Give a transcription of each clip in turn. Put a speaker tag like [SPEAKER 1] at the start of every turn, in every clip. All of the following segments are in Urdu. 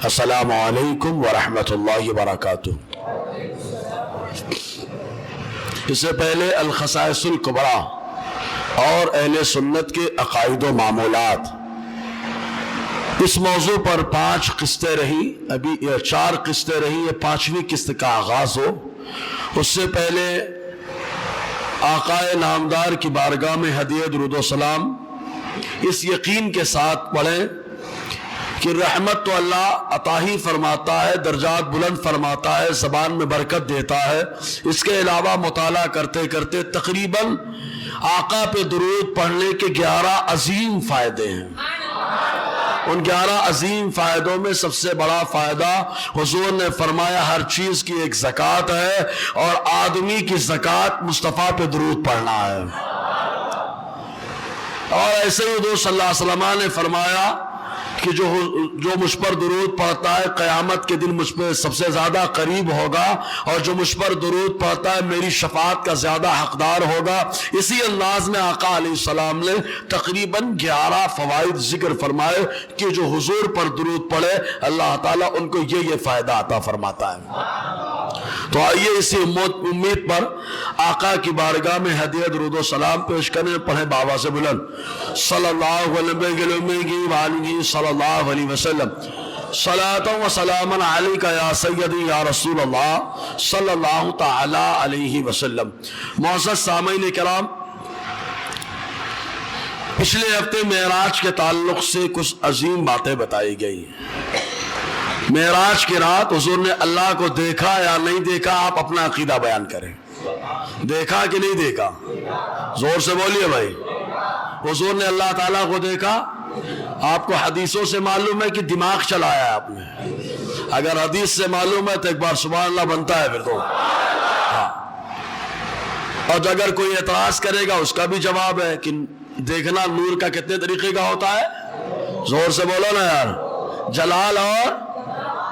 [SPEAKER 1] السلام علیکم ورحمۃ اللہ وبرکاتہ۔ اس سے پہلے الخصائص الکبریٰ اور اہل سنت کے عقائد و معمولات، اس موضوع پر 5 قسطیں رہی، ابھی 4 قسطیں رہی، یہ 5ویں قسط کا آغاز ہو۔ اس سے پہلے آقا نامدار کی بارگاہ میں ہدیہ درود و سلام اس یقین کے ساتھ پڑھیں کہ رحمت تو اللہ عطا ہی فرماتا ہے، درجات بلند فرماتا ہے، زبان میں برکت دیتا ہے۔ اس کے علاوہ مطالعہ کرتے کرتے تقریباً آقا پہ درود پڑھنے کے 11 عظیم فائدے ہیں۔ ان 11 عظیم فائدوں میں سب سے بڑا فائدہ حضور نے فرمایا ہر چیز کی ایک زکوٰۃ ہے، اور آدمی کی زکوٰۃ مصطفیٰ پہ درود پڑھنا ہے۔ اور ایسے ہی حضور صلی اللہ علیہ وسلم نے فرمایا کہ جو مجھ پر درود پڑھتا ہے قیامت کے دن مجھ پہ سب سے زیادہ قریب ہوگا، اور جو مجھ پر درود پڑھتا ہے میری شفاعت کا زیادہ حقدار ہوگا۔ اسی انداز میں آقا علیہ السلام نے تقریباً 11 فوائد ذکر فرمائے کہ جو حضور پر درود پڑھے اللہ تعالیٰ ان کو یہ فائدہ عطا فرماتا ہے۔ تو آئیے اسی امید پر آقا کی بارگاہ میں ہدیہ درود و سلام پیش کریں۔ پڑھیں بابا سے بلند صلی اللہ علیہ صلی اللہ علیہ وسلم، صلاۃ و سلام علیک یا سیدی یا رسول اللہ صلی اللہ تعالی علیہ وسلم۔ معزز سامعین کرام، پچھلے ہفتے معراج کے تعلق سے کچھ عظیم باتیں بتائی گئی۔ معراج کی رات حضور نے اللہ کو دیکھا یا نہیں دیکھا، آپ اپنا عقیدہ بیان کریں۔ دیکھا کہ نہیں دیکھا؟ زور سے بولیے بھائی۔ حضور نے اللہ تعالیٰ کو دیکھا؟ آپ کو حدیثوں سے معلوم ہے کہ دماغ چلایا ہے آپ نے؟ اگر حدیث سے معلوم ہے تو ایک بار سبحان اللہ بنتا ہے پھر تو۔ ہاں، اور اگر کوئی اعتراض کرے گا اس کا بھی جواب ہے کہ دیکھنا نور کا کتنے طریقے کا ہوتا ہے؟ زور سے بولو نا یار۔ جلال اور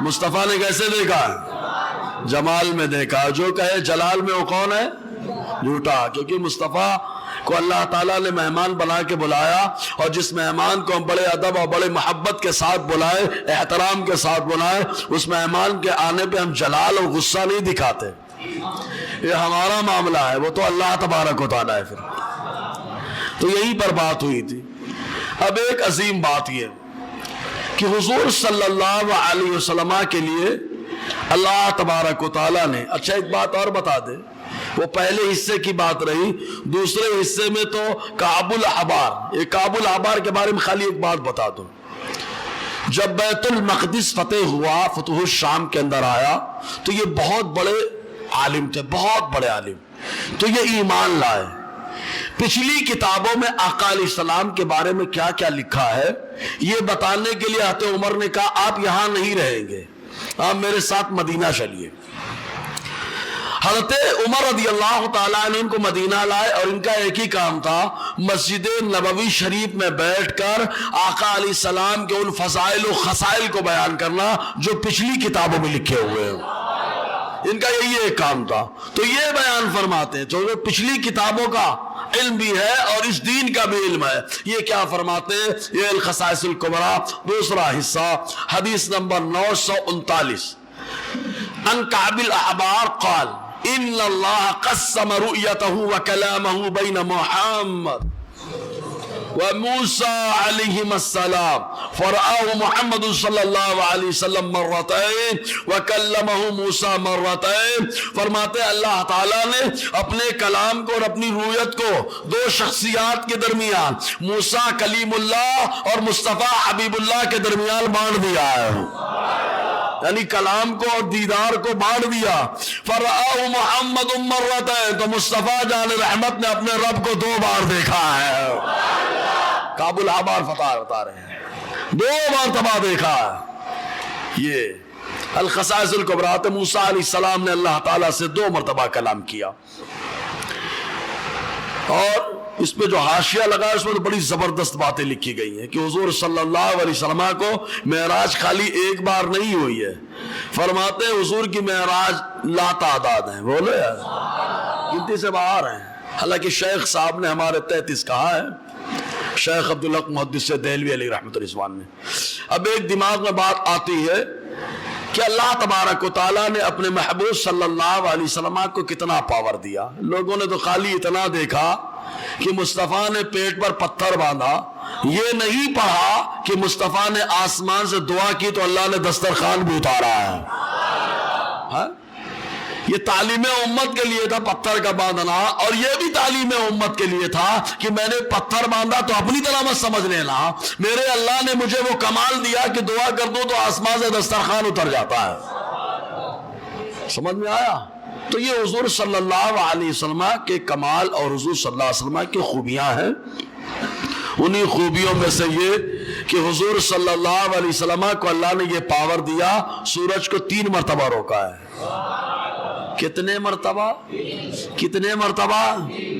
[SPEAKER 1] مصطفیٰ نے کیسے دیکھا؟ جمال میں دیکھا۔ جو کہے جلال میں وہ کون ہے؟ جھوٹا، کیونکہ مصطفیٰ کو اللہ تعالیٰ نے مہمان بنا کے بلایا، اور جس مہمان کو ہم بڑے ادب اور بڑے محبت کے ساتھ بلائے، احترام کے ساتھ بلائے، اس مہمان کے آنے پہ ہم جلال اور غصہ نہیں دکھاتے۔ یہ ہمارا معاملہ ہے، وہ تو اللہ تبارک و تعالیٰ ہے۔ پھر تو یہیں پر بات ہوئی تھی۔ اب ایک عظیم بات یہ کہ حضور صلی اللہ علیہ وسلم کے لیے اللہ تبارک و تعالیٰ نے، اچھا ایک بات اور بتا دے، وہ پہلے حصے کی بات رہی، دوسرے حصے میں تو کعب الاحبار، یہ کعب الاحبار کے بارے میں خالی ایک بات بتا دو۔ جب بیت المقدس فتح ہوا، فتح الشام کے اندر آیا، تو یہ بہت بڑے عالم تھے، بہت بڑے عالم، تو یہ ایمان لائے۔ پچھلی کتابوں میں آقا علیہ السلام کے بارے میں کیا کیا لکھا ہے یہ بتانے کے لیے حضرت عمر نے کہا آپ یہاں نہیں رہیں گے، آپ میرے ساتھ مدینہ چلیے۔ حضرت عمر رضی اللہ تعالیٰ عنہ ان کو مدینہ لائے، اور ان کا ایک ہی کام تھا مسجد نبوی شریف میں بیٹھ کر آقا علیہ السلام کے ان فضائل و خصائل کو بیان کرنا جو پچھلی کتابوں میں لکھے ہوئے ہیں۔ ان کا یہی ایک کام تھا، تو یہ بیان فرماتے ہیں جو پچھلی کتابوں کا علم بھی ہے اور اس دین کا بھی علم ہے۔ یہ کیا فرماتے ہیں؟ یہ الخصائص الکبریٰ دوسرا حصہ، حدیث نمبر 939، ان کعب الاحبار قال ان اللہ قسم رؤیتہ وکلامہ بین محمد وموسیٰ علیہم السلام فرآہ محمد صلی اللہ علیہ وسلم مرتين وکلمہ موسیٰ مرتين۔ فرماتے اللہ تعالیٰ نے اپنے کلام کو اور اپنی رویت کو 2 شخصیات کے درمیان، موسیٰ کلیم اللہ اور مصطفیٰ حبیب اللہ کے درمیان بانٹ دیا ہے، یعنی کلام کو اور دیدار کو بانٹ دیا۔ فرآہ محمد مرتين، تو مصطفیٰ جان رحمت نے اپنے رب کو 2 بار دیکھا ہے۔ کعب الاحبار فتح بتا رہے ہیں 2 مرتبہ دیکھا ہے۔ یہ الخصائص الکبریٰ، موسیٰ علیہ السلام نے اللہ تعالیٰ سے 2 مرتبہ کلام کیا، اور اس پہ جو حاشیہ لگا ہے اس میں تو بڑی زبردست باتیں لکھی گئی ہیں کہ حضور صلی اللہ علیہ وسلم کو معراج خالی ایک بار نہیں ہوئی ہے۔ فرماتے ہیں حضور کی معراج لا تعداد ہیں، بولو یار، گنتی سے باہر ہیں۔ حالانکہ شیخ صاحب نے ہمارے 33 کہا ہے، شیخ عبدالحق محدث دہلوی علیہ رحمۃ الرضوان نے. اب ایک دماغ میں بات آتی ہے کہ اللہ تبارک و تعالیٰ نے اپنے محبوب صلی اللہ علیہ وسلم کو کتنا پاور دیا. لوگوں نے تو خالی اتنا دیکھا کہ مصطفیٰ نے پیٹ پر پتھر باندھا، یہ نہیں پڑھا کہ مصطفیٰ نے آسمان سے دعا کی تو اللہ نے دسترخوان بھی اتارا ہے. ہاں؟ یہ تعلیم امت کے لیے تھا پتھر کا باندھنا، اور یہ بھی تعلیم امت کے لیے تھا کہ میں نے پتھر باندھا تو اپنی طرح مت سمجھ لینا، میرے اللہ نے مجھے وہ کمال دیا کہ دعا کر دوں تو آسمان سے دسترخوان اتر جاتا ہے. سمجھ میں آیا؟ تو یہ حضور صلی اللہ علیہ وسلم کے کمال اور حضور صلی اللہ علیہ وسلم کی خوبیاں ہیں. انہی خوبیوں میں سے یہ کہ حضور صلی اللہ علیہ وسلم کو اللہ نے یہ پاور دیا، سورج کو 3 مرتبہ روکا ہے. کتنے مرتبہ؟ کتنے مرتبہ؟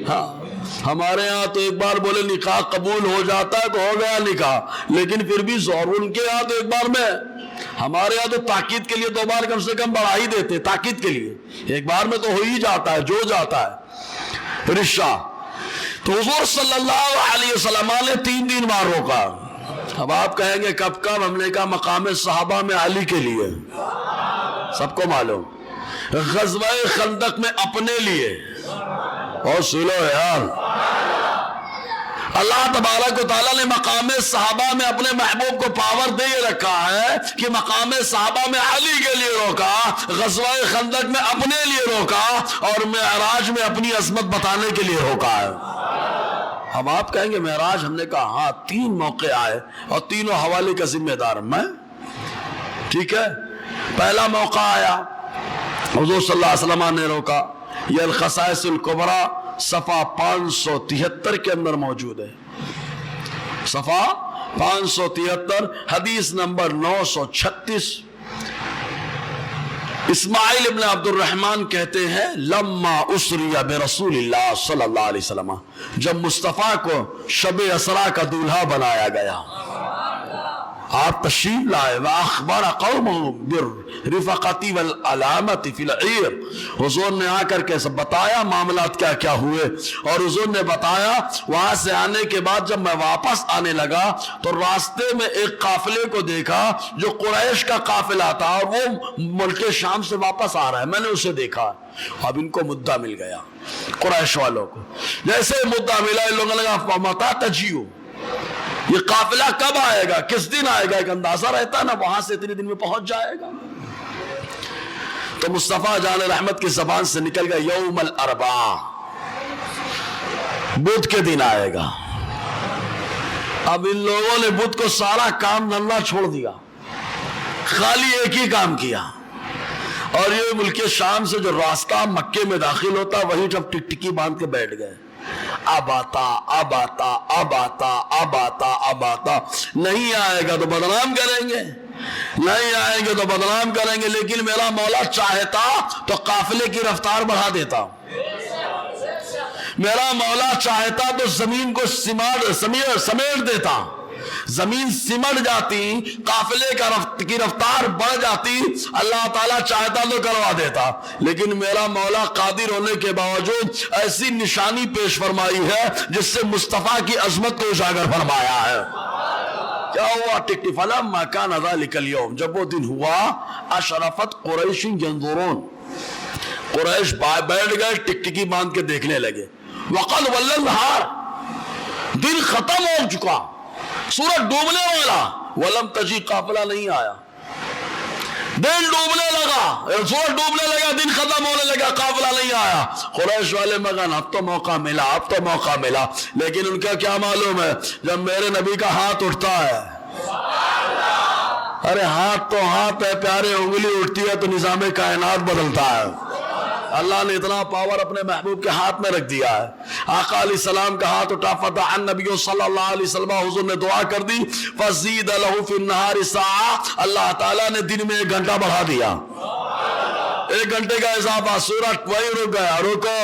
[SPEAKER 1] ہاں، ہمارے ہاں تو ایک بار بولے نکاح قبول ہو جاتا ہے تو ہو گیا نکاح، لیکن پھر بھی زور. ان کے ہاں تو ایک بار میں، ہمارے ہاں تو تاکید کے لیے 2 بار کم سے کم بڑھا ہی دیتے، تاکید کے لیے. ایک بار میں تو ہو ہی جاتا ہے، جو جاتا ہے رشتہ. تو حضور صلی اللہ علیہ وسلم نے 3 بار روکا. اب آپ کہیں گے کب کب؟ ہم نے کہا مقام صحابہ میں علی کے لیے، سب کو معلوم. غزوہ خندق میں اپنے لیے، اور سنو یار، اللہ تبارک و تعالیٰ نے مقام صحابہ میں اپنے محبوب کو پاور دے رکھا ہے کہ مقام صحابہ میں علی کے لیے روکا، غزوہ خندق میں اپنے لیے روکا، اور معراج میں اپنی عظمت بتانے کے لیے روکا ہے. اب آپ کہیں گے معراج، ہم نے کہا ہاں 3 موقع آئے اور تینوں حوالے کا ذمہ دار میں. ٹھیک ہے، پہلا موقع آیا حضور صلی اللہ علیہ وسلم نے روکا. یہ الخصائص الکبریٰ صفحہ 573 کے اندر موجود ہے. صفحہ 573 حدیث نمبر 936. اسماعیل ابن عبد الرحمن کہتے ہیں لما اسری برسول اللہ صلی اللہ علیہ وسلم، جب مصطفیٰ کو شب اسرا کا دولہا بنایا گیا، آپ تشریف لائے. وَأَخْبَرَ قَوْمُهُ بِالرِّفَقَةِ وَالْعَلَامَةِ فِي الْعِيرِ، حضور نے آ کر کے سب بتایا معاملات کیا کیا ہوئے. اور حضور نے بتایا وہاں سے آنے کے بعد جب میں واپس آنے لگا تو راستے میں ایک قافلے کو دیکھا جو قریش کا قافلہ تھا، اور وہ ملک شام سے واپس آ رہا ہے. میں نے اسے دیکھا. اب ان کو مدعا مل گیا، قریش والوں کو. جیسے مدعا ملا ان لوگوں نے کہا متا تجیو، یہ قافلہ کب آئے گا، کس دن آئے گا؟ ایک اندازہ رہتا ہے نا، وہاں سے اتنے دن میں پہنچ جائے گا. تو مصطفیٰ جان رحمت کی زبان سے نکل گیا یوم الاربعاء، بدھ کے دن آئے گا. اب ان لوگوں نے بدھ کو سارا کام دھندا چھوڑ دیا، خالی ایک ہی کام کیا. اور یہ ملک شام سے جو راستہ مکے میں داخل ہوتا وہیں جب ٹکٹکی باندھ کے بیٹھ گئے. اب آتا اب آتا اب آتا اب آتا اب آتا. نہیں آئے گا تو بدنام کریں گے، نہیں آئیں گے تو بدنام کریں گے. لیکن میرا مولا چاہتا تو قافلے کی رفتار بڑھا دیتا. میرا مولا چاہتا تو زمین کو سمیٹ دیتا، زمین سمٹ جاتی، قافلے کی رفتار بڑھ جاتی. اللہ تعالیٰ چاہتا تو کروا دیتا. لیکن میرا مولا قادر ہونے کے باوجود ایسی نشانی پیش فرمائی ہے جس سے مصطفیٰ کی عظمت کو اجاگر فرمایا ہے. کیا ہوا؟ ٹکٹی فلما کان ذلک اليوم، جب وہ دن ہوا، اشرفت قریش ینظرون، قریش بیٹھ گئے ٹکٹکی باندھ کے دیکھنے لگے. وقد ول النہار، دن ختم ہو چکا، سورج ڈوبنے والا. ولم تجی، قافلہ نہیں آیا. دن ڈوبنے لگا، سورج ڈوبنے لگا، دن ختم ہونے لگا، قافلہ نہیں آیا. قریش والے مگن اب تو موقع ملا، اب تو موقع ملا. لیکن ان کا کیا معلوم ہے جب میرے نبی کا ہاتھ اٹھتا ہے، ارے ہاتھ تو ہاتھ ہے پیارے، انگلی اٹھتی ہے تو نظام کائنات بدلتا ہے. اللہ نے اتنا پاور اپنے محبوب کے ہاتھ میں رکھ دیا ہے. آقا علیہ السلام کا ہاتھ اٹھا، فتح النبی صلی اللہ علیہ وسلم، حضور نے دعا کر دی. فزید له فی النہار ساعہ، اللہ تعالیٰ نے دن میں 1 گھنٹہ بڑھا دیا، 1 گھنٹے کا اضافہ. سورج وہی رک گیا. رکو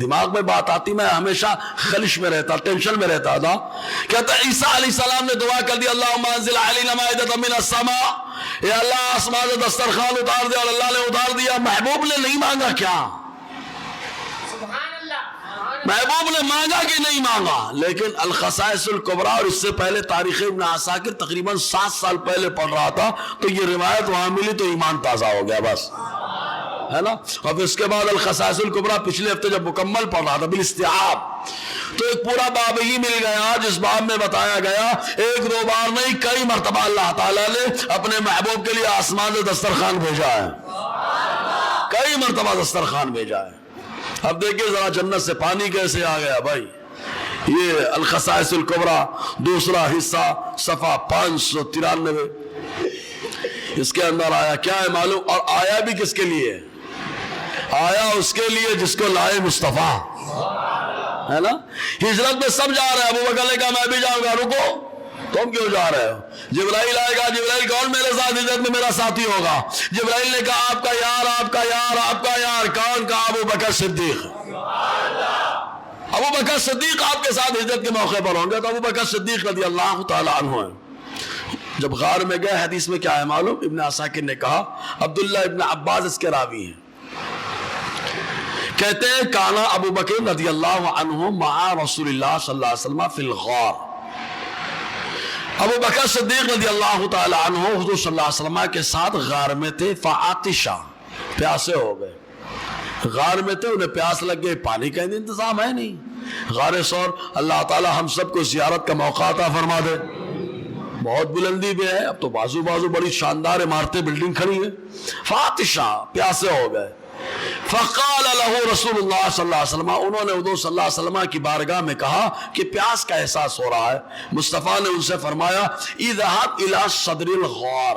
[SPEAKER 1] دماغ میں بات آتی، میں ہمیشہ خلش میں رہتا، ٹینشن میں رہتا تھا. کہتا ہے عیسیٰ علیہ السلام نے دعا کر دی اللہم انزل علینا مائدۃ من السماء، اے اللہ آسمان سے دسترخوان اتار دے، اور اللہ نے اتار دیا. محبوب نے نہیں مانگا کیا؟ محبوب نے مانگا کہ نہیں مانگا؟ لیکن الخصائص الکبریٰ، اور اس سے پہلے تاریخ ابن عساکر تقریباً 7 سال پہلے پڑھ رہا تھا، تو یہ روایت وہاں ملی تو ایمان تازہ ہو گیا بس، ہے نا. اور اس کے بعد الخصائص الکبریٰ پچھلے ہفتے جب مکمل پڑھ رہا تھا بالاستیعاب، تو ایک پورا باب ہی مل گیا جس باب میں بتایا گیا 1-2 بار نہیں، کئی مرتبہ اللہ تعالیٰ نے اپنے محبوب کے لیے آسمان سے دسترخوان بھیجا ہے، کئی مرتبہ دسترخوان بھیجا ہے. اب دیکھیں ذرا جنت سے پانی کیسے آ گیا بھائی. یہ الخصائص الکبریٰ دوسرا حصہ صفحہ 593، اس کے اندر آیا کیا ہے معلوم؟ اور آیا بھی کس کے لیے؟ آیا اس کے لیے جس کو لائے مصطفیٰ، ہے نا. ہجرت میں سب جا رہے ہیں، ابو بکر نے کہا میں بھی جاؤں گا. رکو، تم کیوں جا رہے ہو؟ جبرائیل آئے گا. جبرائیل کون میرے ساتھ ہجرت میں میرا ساتھی ہوگا؟ جبرائیل نے کہا آپ کا یار، آپ کا یار، آپ کا یار. کون؟ کہا ابو بکر صدیق. ابو بکر صدیق آپ کے ساتھ ہجرت کے موقع پر ہوں گے. تو ابو بکر صدیق رضی اللہ تعالیٰ عنہ ہیں. جب غار میں گئے، حدیث میں کیا ہے معلوم؟ ابن عساکر نے کہا، عبداللہ ابن عباس اس کے راوی ہیں، کہتے ہیں کانا ابو بکر رضی اللہ عنہ مع رسول اللہ صلی اللہ علیہ وسلم فی الغار. ابو بکر صدیق رضی اللہ تعالی عنہ حضور صلی اللہ علیہ وسلم کے ساتھ غار میں تھے. فعطشا، پیاسے ہو گئے. غار میں تھے، انہیں پیاس لگ گئی، پانی کا انتظام ہے نہیں. غار ثور، اللہ تعالی ہم سب کو زیارت کا موقع عطا فرما دے. بہت بلندی پہ ہے، اب تو بازو بازو بڑی شاندار عمارتیں، بلڈنگ کھڑی ہیں. فعطشا، پیاسے ہو گئے. فقال له رسول اللہ صلی اللہ علیہ وسلم، انہوں نے حضور صلی اللہ علیہ وسلم کی بارگاہ میں کہا کہ پیاس کا احساس ہو رہا ہے. مصطفیٰ نے ان سے فرمایا اذهب الى صدر الغار،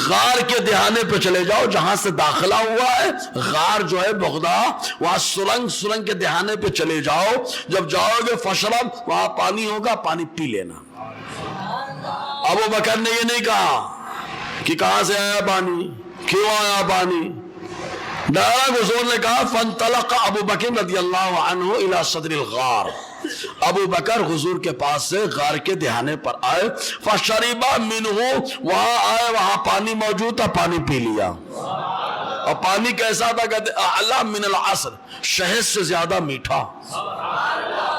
[SPEAKER 1] غار کے دہانے پہ چلے جاؤ جہاں سے داخلہ ہوا ہے. غار جو ہے بغداد، وہاں سرنگ کے دہانے پہ چلے جاؤ. جب جاؤ گے فشرب، وہاں پانی ہوگا، پانی پی لینا. ابو بکر نے یہ نہیں کہا کہ کہاں سے آیا پانی، کیوں آیا پانی. ڈائریکٹ حضور نے کہا فانطلق ابو بکر رضی اللہ عنہ الى صدر الغار. ابو بکر حضور کے پاس سے غار کے دہانے پر آئے. فشربا منہ، وہاں آئے، وہاں پانی موجود تھا، پانی پی لیا. اور پانی کیسا تھا؟ کہتے اعلی من العسل، شہد سے زیادہ میٹھا.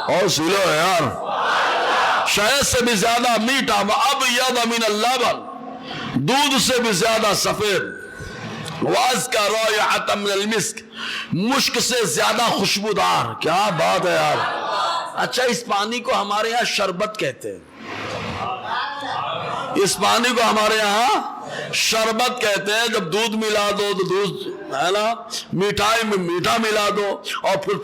[SPEAKER 1] اور سنو یار، شہد سے بھی زیادہ میٹھا. وابیض من اللبن، دودھ سے بھی زیادہ سفید. وَأَزْكَى رَائِحَةً مِنَ الْمِسْكِ، مشک سے زیادہ خوشبودار. کیا بات ہے یار. اچھا، اس پانی کو ہمارے یہاں شربت کہتے ہیں. اس پانی کو ہمارے یہاں شربت کہتے ہیں. جب دودھ ملا دو تو دودھ، ہے نا، مٹھائی میں میٹھا ملا دو، اور پھر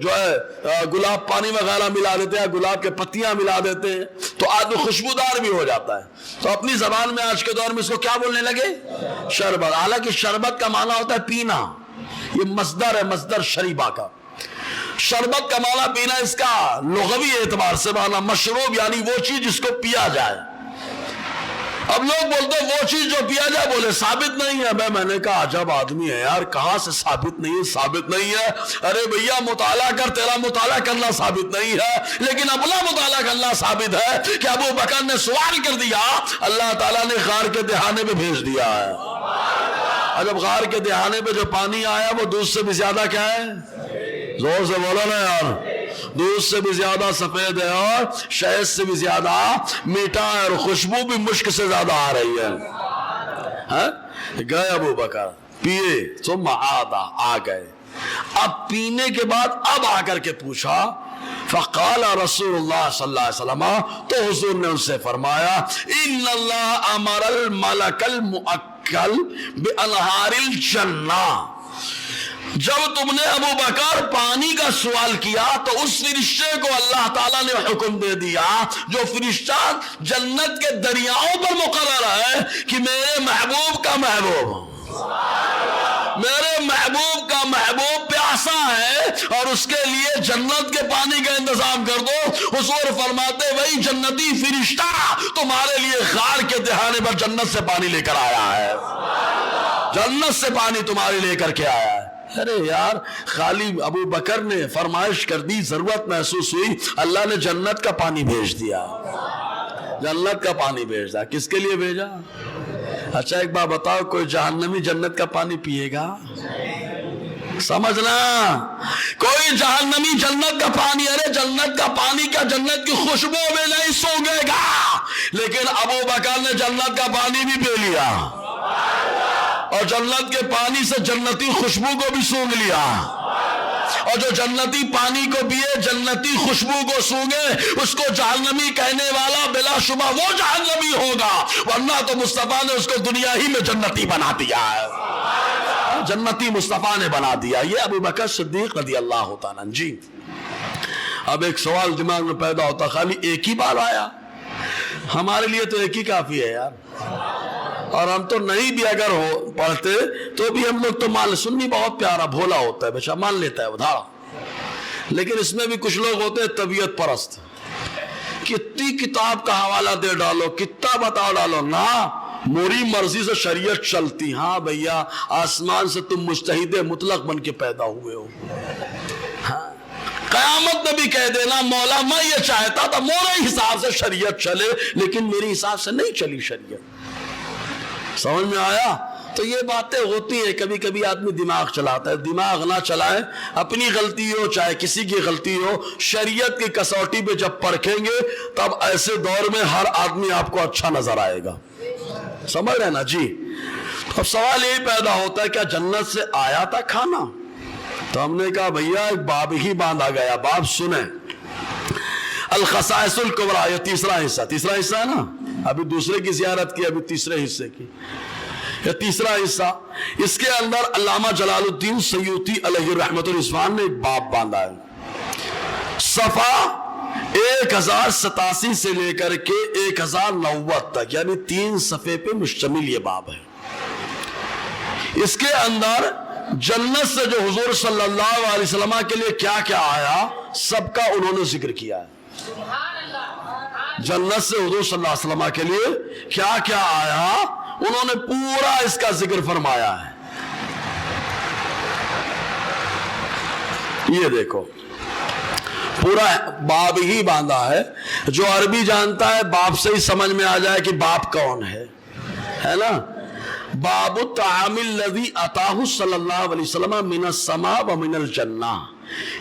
[SPEAKER 1] جو ہے گلاب پانی وغیرہ ملا دیتے ہیں، گلاب کے پتیاں ملا دیتے ہیں، تو آدمی خوشبودار بھی ہو جاتا ہے. تو اپنی زبان میں آج کے دور میں اس کو کیا بولنے لگے؟ شربت. حالانکہ شربت کا معنی ہوتا ہے پینا. یہ مصدر ہے، مصدر شریبہ کا. شربت کا معنی پینا، اس کا لغوی اعتبار سے معنی مشروب، یعنی وہ چیز جس کو پیا جائے. اب لوگ بولتے ہیں وہ چیز جو پیا جائے، بولے ثابت نہیں ہے. میں نے کہا عجب آدمی ہے یار، کہاں سے ثابت نہیں ہے؟ ثابت نہیں ہے. ارے بھیا مطالعہ کر، تیرا مطالعہ کرنا ثابت نہیں ہے، لیکن اپنا مطالعہ کرنا ثابت ہے کہ ابو بکر نے سوال کر دیا، اللہ تعالیٰ نے غار کے دہانے پہ بھیج دیا ہے. اور جب غار کے دہانے پہ جو پانی آیا وہ دودھ سے بھی زیادہ کیا ہے؟ زور سے بولو نا یار. دودھ سے بھی زیادہ سفید ہے، اور شہد سے بھی زیادہ میٹھا ہے، اور خوشبو بھی مشک سے زیادہ آ رہی ہے. گئے ابو بکر، پیے، ثم عادا، آ گئے. اب پینے کے بعد اب آ کر کے پوچھا، فقال رسول اللہ صلی اللہ علیہ وسلم، تو حضور نے ان سے فرمایا ان اللہ امر الملک المؤکل بانہار الجنہ. جب تم نے ابو بکر پانی کا سوال کیا تو اس فرشتے کو اللہ تعالیٰ نے حکم دے دیا جو فرشتہ جنت کے دریاؤں پر مقرر ہے کہ میرے محبوب کا محبوب پیاسا ہے اور اس کے لیے جنت کے پانی کا انتظام کر دو. حضور فرماتے وہی جنتی فرشتہ تمہارے لیے غار کے دہانے پر جنت سے پانی لے کر آیا ہے. جنت سے پانی تمہارے لے کر کے آیا ہے. ارے یار خالی ابو بکر نے فرمائش کر دی، ضرورت محسوس ہوئی، اللہ نے جنت کا پانی بھیج دیا، جنت کا پانی بھیج دیا۔ کس کے لیے بھیجا؟ اچھا ایک بات بتاؤ، کوئی جہنمی جنت کا پانی پیے گا؟ سمجھنا، کوئی جہنمی جنت کا پانی، ارے جنت کا پانی کیا جنت کی خوشبو میں نہیں سونگے گا، لیکن ابو بکر نے جنت کا پانی بھی پی لیا اور جنت کے پانی سے جنتی خوشبو کو بھی سونگ لیا، اور جو جنتی پانی کو پیے جنتی خوشبو کو سونگے اس کو جہنمی کہنے والا بلا شبہ وہ جہنمی ہوگا، ورنہ تو مصطفیٰ نے اس کو دنیا ہی میں جنتی بنا دیا ہے، جنتی مصطفیٰ نے بنا دیا۔ یہ ابو بکر صدیق رضی اللہ تعالیٰ۔ جی اب ایک سوال دماغ میں پیدا ہوتا، خالی ایک ہی بار آیا؟ ہمارے لیے تو ایک ہی کافی ہے یار، اور ہم تو نہیں بھی اگر ہو پڑھتے تو بھی ہم لوگ تو مان، سنی بہت پیارا بھولا ہوتا ہے، بیچا مان لیتا ہے ادھارا، لیکن اس میں بھی کچھ لوگ ہوتے ہیں طبیعت پرست، کتنی کتاب کا حوالہ دے ڈالو، کتنا بتا ڈالو، نہ موری مرضی سے شریعت چلتی۔ ہاں بھیا آسمان سے تم مجتہد مطلق بن کے پیدا ہوئے ہو، قیامت میں بھی کہہ دینا مولا میں یہ چاہتا تھا میرے حساب سے شریعت چلے، لیکن میری حساب سے نہیں چلی شریعت۔ سمجھ میں آیا؟ تو یہ باتیں ہوتی ہیں، کبھی کبھی آدمی دماغ چلاتا ہے، دماغ نہ چلائے، اپنی غلطی ہو چاہے کسی کی غلطی ہو، شریعت کی کسوٹی پہ جب پرکھیں گے تب ایسے دور میں ہر آدمی آپ کو اچھا نظر آئے گا، سمجھ رہے نا جی؟ اب سوال یہی پیدا ہوتا ہے کیا جنت سے آیا تھا کھانا؟ تو ہم نے کہا بھیا ایک باب ہی باندھا گیا، باب سنیں، الخصائص الکبریٰ، یہ تیسرا حصہ ہے نا، ابھی دوسرے کی زیارت کی، ابھی تیسرے حصے کی، یہ تیسرا حصہ، اس کے اندر علامہ جلال الدین سیوطی علیہ رحمت الرضوان نے ایک باب باندھا ہے، صفحہ 1087 سے لے کر کے 1090 تک، یعنی 3 صفحے پہ مشتمل یہ باب ہے۔ اس کے اندر جنت سے جو حضور صلی اللہ علیہ وسلم کے لیے کیا کیا آیا سب کا انہوں نے ذکر کیا ہے، جنت سے حضور صلی اللہ علیہ وسلم کے لیے کیا کیا آیا انہوں نے پورا اس کا ذکر فرمایا ہے۔ یہ دیکھو پورا باب ہی باندھا ہے، جو عربی جانتا ہے باب سے ہی سمجھ میں آ جائے کہ باب کون ہے نا؟ باب الطعام الذی اتاہ صلی اللہ علیہ وسلم من السماء ومن الجنہ،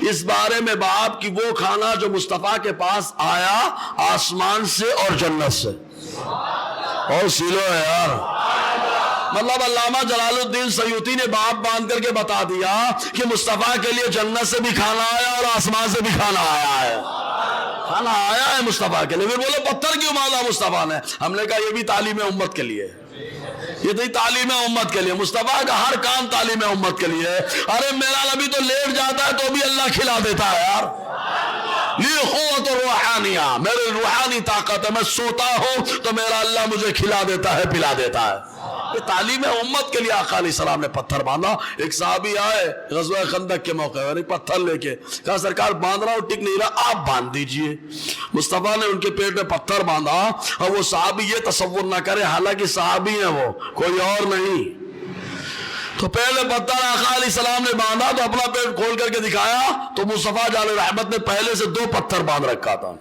[SPEAKER 1] اس بارے میں باب کی وہ کھانا جو مصطفیٰ کے پاس آیا آسمان سے اور جنت سے، اور سیلو ہے یار، مطلب علامہ جلال الدین سیوطی نے باب باندھ کر کے بتا دیا کہ مصطفیٰ کے لیے جنت سے بھی کھانا آیا اور آسمان سے بھی کھانا آیا ہے، کھانا آیا ہے مصطفیٰ کے لیے۔ پھر بولے پتھر کیوں مانگا مصطفیٰ نے؟ ہم نے کہا یہ بھی تعلیم امت کے لیے، یہ تو تعلیم امت کے لیے، مصطفیٰ کا ہر کام تعلیم امت کے لیے ہے۔ ارے میرا نبی تو لیٹ جاتا ہے تو بھی اللہ کھلا دیتا ہے یار، یہ قوت روحانیہ، میری روحانی طاقت ہے، میں سوتا ہوں تو میرا اللہ مجھے کھلا دیتا ہے پلا دیتا ہے۔ یہ تعلیم امت کے لیے آقا علیہ السلام نے پتھر باندھا۔ ایک صحابی آئے غزوہ خندق کے موقع پر پتھر لے کے، کہا سرکار باندھ رہا ہوں ٹک نہیں رہا، آپ باندھ دیجئے۔ مصطفیٰ نے ان کے پیٹ میں پتھر باندھا، اور وہ صحابی یہ تصور نہ کرے حالانکہ صحابی ہیں وہ، کوئی اور نہیں، تو پہلے پتھر آقا علیہ السلام نے باندھا تو اپنا پیٹ کھول کر کے دکھایا تو مصطفیٰ جعل رحمت نے پہلے سے 2 پتھر باندھ رکھا تھا،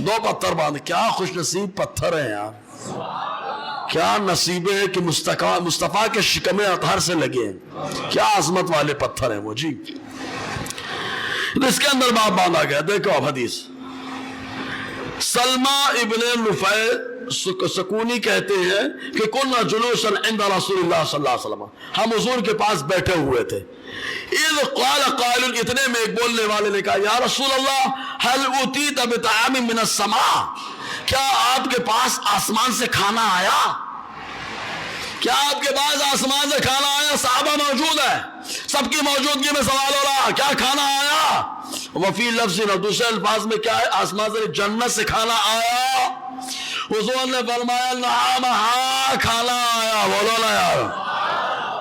[SPEAKER 1] 2 پتھر باندھ۔ کیا خوش نصیب پتھر ہیں یار، کیا نصیب ہے کہ مصطفیٰ کے شکم اطہر سے لگے ہیں، کیا عظمت والے پتھر ہیں وہ جی۔ اس کے اندر باب باندھا گیا، دیکھو اب حدیث۔ سلمہ ابن نفیع سکونی کہتے ہیں کہ کننا جلوسا عند رسول اللہ صلی اللہ علیہ وسلم، ہم حضور کے پاس بیٹھے ہوئے تھے، اذ قال قائل، اتنے میں ایک بولنے والے نے کہا یا رسول اللہ هل اوتیت بطعام من السماء، کیا آپ کے پاس آسمان سے کھانا آیا؟ کیا آپ کے پاس آسمان سے کھانا آیا؟ صحابہ موجود ہے، سب کی موجودگی میں سوال ہو رہا کیا کھانا آیا؟ وفی لفظ، دوسرے الفاظ میں کیا ہے؟ آسمان سے جنت سے کھانا آیا؟ حضور نے فرمایا نعم، ہاں کھانا آیا، بولو نا یار۔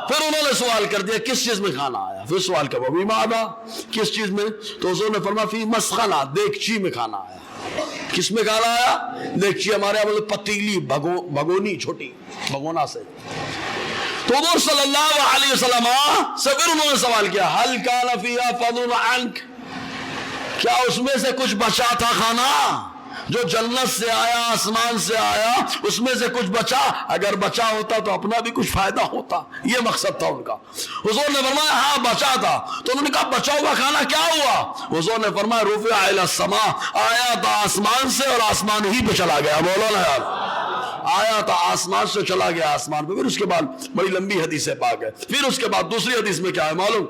[SPEAKER 1] پھر انہوں نے سوال کر دیا کس چیز میں کھانا آیا؟ پھر سوال کیا وہ مادہ، کس چیز میں؟ تو حضور نے فرمایا فی مسخنہ، دیگچی میں کھانا آیا۔ کس میں کھانا آیا؟ دیگچی ہمارے یہاں پتیلی، بھگونی، چھوٹی بھگونا سے۔ تو حضور صلی اللہ علیہ وسلم سے پھر انہوں نے سوال کیا هل كان فيها فضل عنك، کیا اس میں سے کچھ بچا تھا کھانا جو جنت سے آیا، آسمان سے آیا، اس میں سے کچھ بچا؟ اگر بچا ہوتا تو اپنا بھی کچھ فائدہ ہوتا، یہ مقصد تھا ان کا۔ حضور نے فرمایا ہاں بچا تھا۔ تو انہوں نے کہا بچا ہوا کھانا کیا ہوا؟ حضور نے فرمایا رفع الی السماء، آیا تھا آسمان سے اور آسمان ہی پہ چلا گیا۔ مولانا یار آیا تھا آسمان سے چلا گیا آسمان پہ۔ پھر اس کے بعد بڑی لمبی حدیث پاک ہے۔ پھر اس کے بعد دوسری حدیث میں کیا ہے معلوم؟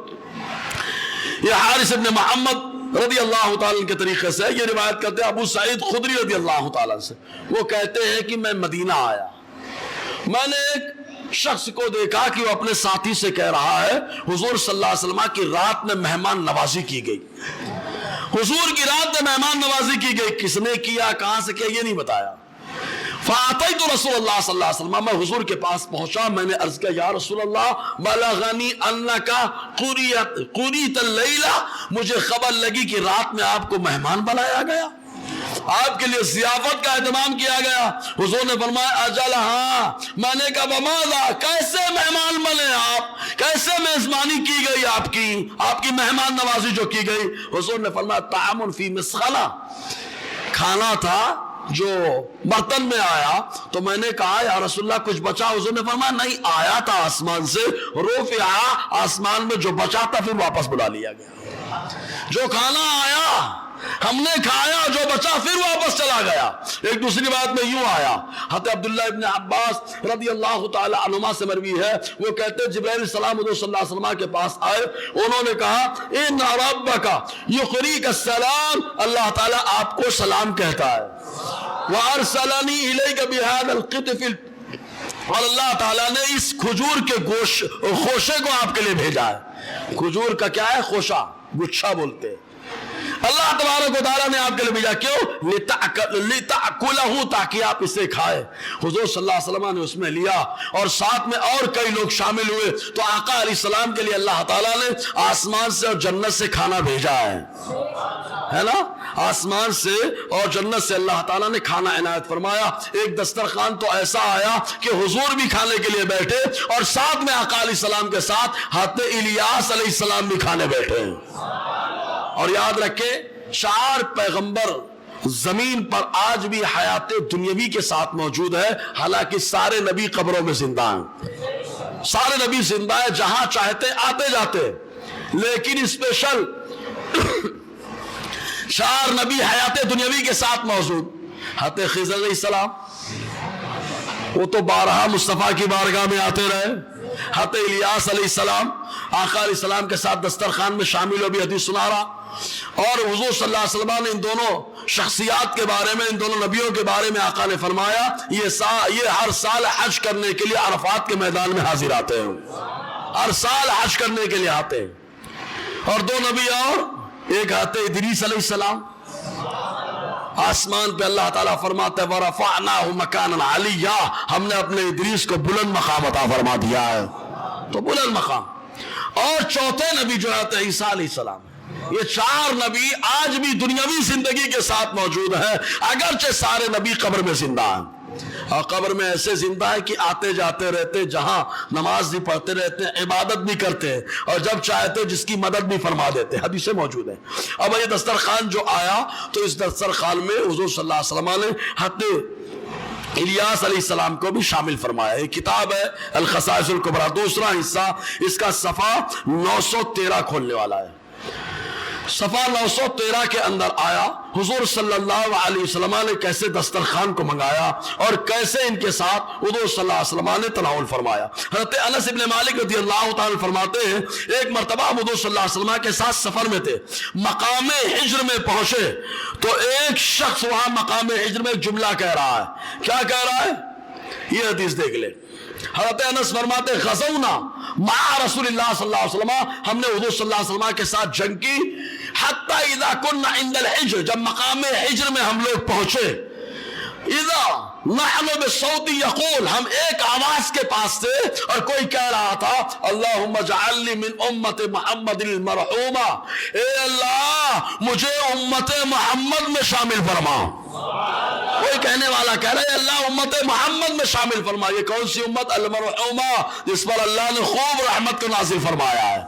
[SPEAKER 1] یہ حارث ابن محمد رضی اللہ تعالیٰ کے طریقے سے یہ روایت کرتے ہیں ابو سعید خدری رضی اللہ تعالیٰ سے، وہ کہتے ہیں کہ میں مدینہ آیا، میں نے ایک شخص کو دیکھا کہ وہ اپنے ساتھی سے کہہ رہا ہے حضور صلی اللہ علیہ وسلم کی رات میں مہمان نوازی کی گئی۔ حضور کی رات میں مہمان نوازی کی گئی، کس نے کیا، کہاں سے کیا، یہ نہیں بتایا۔ فَأَتَيْتُ رسول اللہ صلی اللہ علیہ وسلم، میں حضور کے پاس پہنچا، میں نے عرض کیا یا رسول اللہ بلغنی انکا قریت اللیلہ، مجھے خبر لگی کہ رات میں آپ کو مہمان بنایا گیا، آپ کے لیے ضیافت کا اہتمام کیا گیا۔ حضور نے فرمایا اجل ہاں۔ میں نے کہا وماذا، کیسے مہمان بنے آپ، کیسے میزبانی کی گئی آپ کی مہمان نوازی جو کی گئی؟ حضور نے فرمایا طعام فی مسخلہ، کھانا تھا جو برتن میں آیا۔ تو میں نے کہا یا رسول اللہ کچھ بچا؟ حضور نے فرمایا نہیں، آیا تھا آسمان سے، رفع، آسمان میں جو بچا تھا پھر واپس بلا لیا گیا۔ جو کھانا آیا ہم نے کھایا، جو بچا پھر واپس چلا گیا۔ ایک دوسری بات میں یوں آیا، حضرت عبداللہ ابن عباس رضی اللہ تعالی عنہما سے مروی ہے، وہ کہتے ہیں جبرائیل السلام حضور صلی اللہ علیہ وسلم کے پاس آئے، انہوں نے کہا ان ربک یقریک السلام، اللہ تعالیٰ آپ کو سلام کہتا ہے، وارسلنی الیک بہذا القطف، اور اللہ تعالیٰ نے اس کھجور کے خوشے کو آپ کے لیے بھیجا ہے۔ کھجور کا کیا ہے؟ خوشہ، گچھا بولتے ہیں۔ اللہ تبارک و تعالیٰ نے آپ کے لیے بھیجا، کیوں؟ لِتَأْكُلَهُ، تاکہ آپ اسے کھائے۔ حضور صلی اللہ علیہ وسلم نے اس میں لیا اور ساتھ میں اور کئی لوگ شامل ہوئے، تو آقا علیہ السلام کے لیے اللہ تعالیٰ نے آسمان سے اور جنت سے کھانا بھیجا ہے نا؟ آسمان سے اور جنت سے اللہ تعالیٰ نے کھانا عنایت فرمایا۔ ایک دسترخوان تو ایسا آیا کہ حضور بھی کھانے کے لیے بیٹھے اور ساتھ میں آقا علیہ السلام کے ساتھ حضرت الیاس علیہ السلام بھی کھانے بیٹھے۔ اور یاد رکھیں شعار پیغمبر زمین پر آج بھی حیات دنیاوی کے ساتھ موجود ہے، حالانکہ سارے نبی قبروں میں زندہ ہیں، سارے نبی زندہ ہیں، جہاں چاہتے آتے جاتے، لیکن اسپیشل شعار نبی حیات دنیاوی کے ساتھ موجود۔ حضرت خضر علیہ السلام وہ تو بارہا مصطفیٰ کی بارگاہ میں آتے رہے، حضرت الیاس علیہ السلام آقا علیہ السلام کے ساتھ دسترخوان میں شامل ہو بھی حدیث سنا رہا، اور حضور صلی اللہ علیہ وسلم نے ان دونوں شخصیات کے بارے میں، ان دونوں نبیوں کے بارے میں آقا نے فرمایا یہ ہر سال حج کرنے کے لیے عرفات کے میدان میں حاضر آتے ہیں، ہر سال حج کرنے کے لیے آتے ہیں۔ اور دو نبی اور، ایک آتے ادریس علیہ السلام، آسمان پہ اللہ تعالیٰ فرماتا ہے وَرَفَعْنَاهُ مَكَانًا عَلِيًّا، ہم نے اپنے ادریس کو بلند مقام عطا فرما دیا ہے، تو بلند مقام۔ اور چوتھے نبی جو ہے عیسیٰ علیہ السلام، یہ چار نبی آج بھی دنیاوی زندگی کے ساتھ موجود ہیں، اگرچہ سارے نبی قبر میں زندہ ہیں، اور قبر میں ایسے زندہ ہے کہ آتے جاتے رہتے، جہاں نماز بھی پڑھتے رہتے ہیں، عبادت بھی کرتے ہیں، اور جب چاہتے جس کی مدد بھی فرما دیتے ہیں، حدیثیں موجود ہیں۔ اب یہ دسترخوان جو آیا تو اس دسترخوان میں حضور صلی اللہ علیہ وسلم نے حضرت الیاس علیہ السلام کو بھی شامل فرمایا۔ ایک کتاب ہے الخصائص الکبریٰ، دوسرا حصہ اس کا صفحہ 913 کھولنے والا ہے۔ صفحہ 913 کے اندر آیا حضور صلی اللہ علیہ وسلم نے کیسے دسترخوان کو منگایا اور کیسے ان کے ساتھ حضور صلی اللہ علیہ وسلم نے تناول فرمایا۔ حضرت انس ابن مالک رضی اللہ تعالیٰ فرماتے ہیں ایک مرتبہ حضور صلی اللہ علیہ وسلم کے ساتھ سفر میں تھے، مقام حجر میں پہنچے تو ایک شخص وہاں مقام حجر میں ایک جملہ کہہ رہا ہے۔ کیا کہہ رہا ہے؟ یہ حدیث دیکھ لیں۔ حضرت انس فرماتے غزونا مع رسول اللہ صلی اللہ علیہ وسلم، ہم نے حضور صلی اللہ علیہ وسلم کے ساتھ جنگ کی، حتی اذا کننا عند الحجر، جب مقام حجر میں ہم لوگ پہنچے، اذا نحن بالصوت یقول، ہم ایک آواز کے پاس تھے اور کوئی کہہ رہا تھا اللہم اجعلنی من امت محمد المرحومہ، اے اللہ مجھے امت محمد میں شامل فرما۔ کوئی کہنے والا کہہ رہا ہے اللہ امت محمد میں شامل فرما. یہ کون سی امت؟ المرحومہ جس پر اللہ نے خوب رحمت کو نازل فرمایا ہے,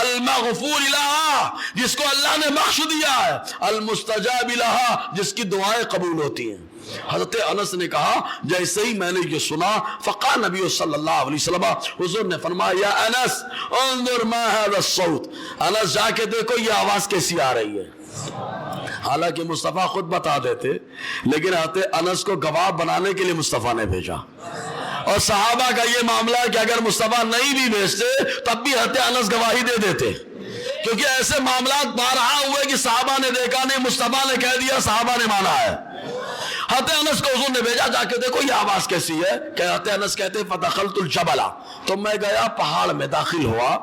[SPEAKER 1] المغفور لہا جس کو اللہ نے بخش دیا ہے, المستجاب لہا جس کی دعائیں قبول ہوتی ہیں. حضرت انس نے کہا جیسے ہی میں نے یہ سنا فقال نبی صلی اللہ علیہ وسلم, حضور نے فرمایا یا انس انظر ما هذا الصوت, انس جا کے دیکھو یہ آواز کیسی آ رہی ہے. حالانکہ مصطفیٰ خود بتا دیتے, لیکن حضرت انس کو گواہ بنانے کے لیے مصطفیٰ نے بھیجا. اور صحابہ کا یہ معاملہ ہے کہ اگر مصطفیٰ نہیں بھی بھیجتے تب بھی حضرت انس گواہی دے دیتے, کیونکہ ایسے معاملات بارہا ہوئے کہ صحابہ نے دیکھا نہیں, مصطفیٰ نے کہہ دیا, صحابہ نے مانا ہے. حضرت انس کو حضور نے بھیجا جا کے دیکھو یہ آواز کیسی ہے. کہ حضرت انس کہتے فدخلت الجبل, تو میں گیا پہاڑ میں داخل ہوا,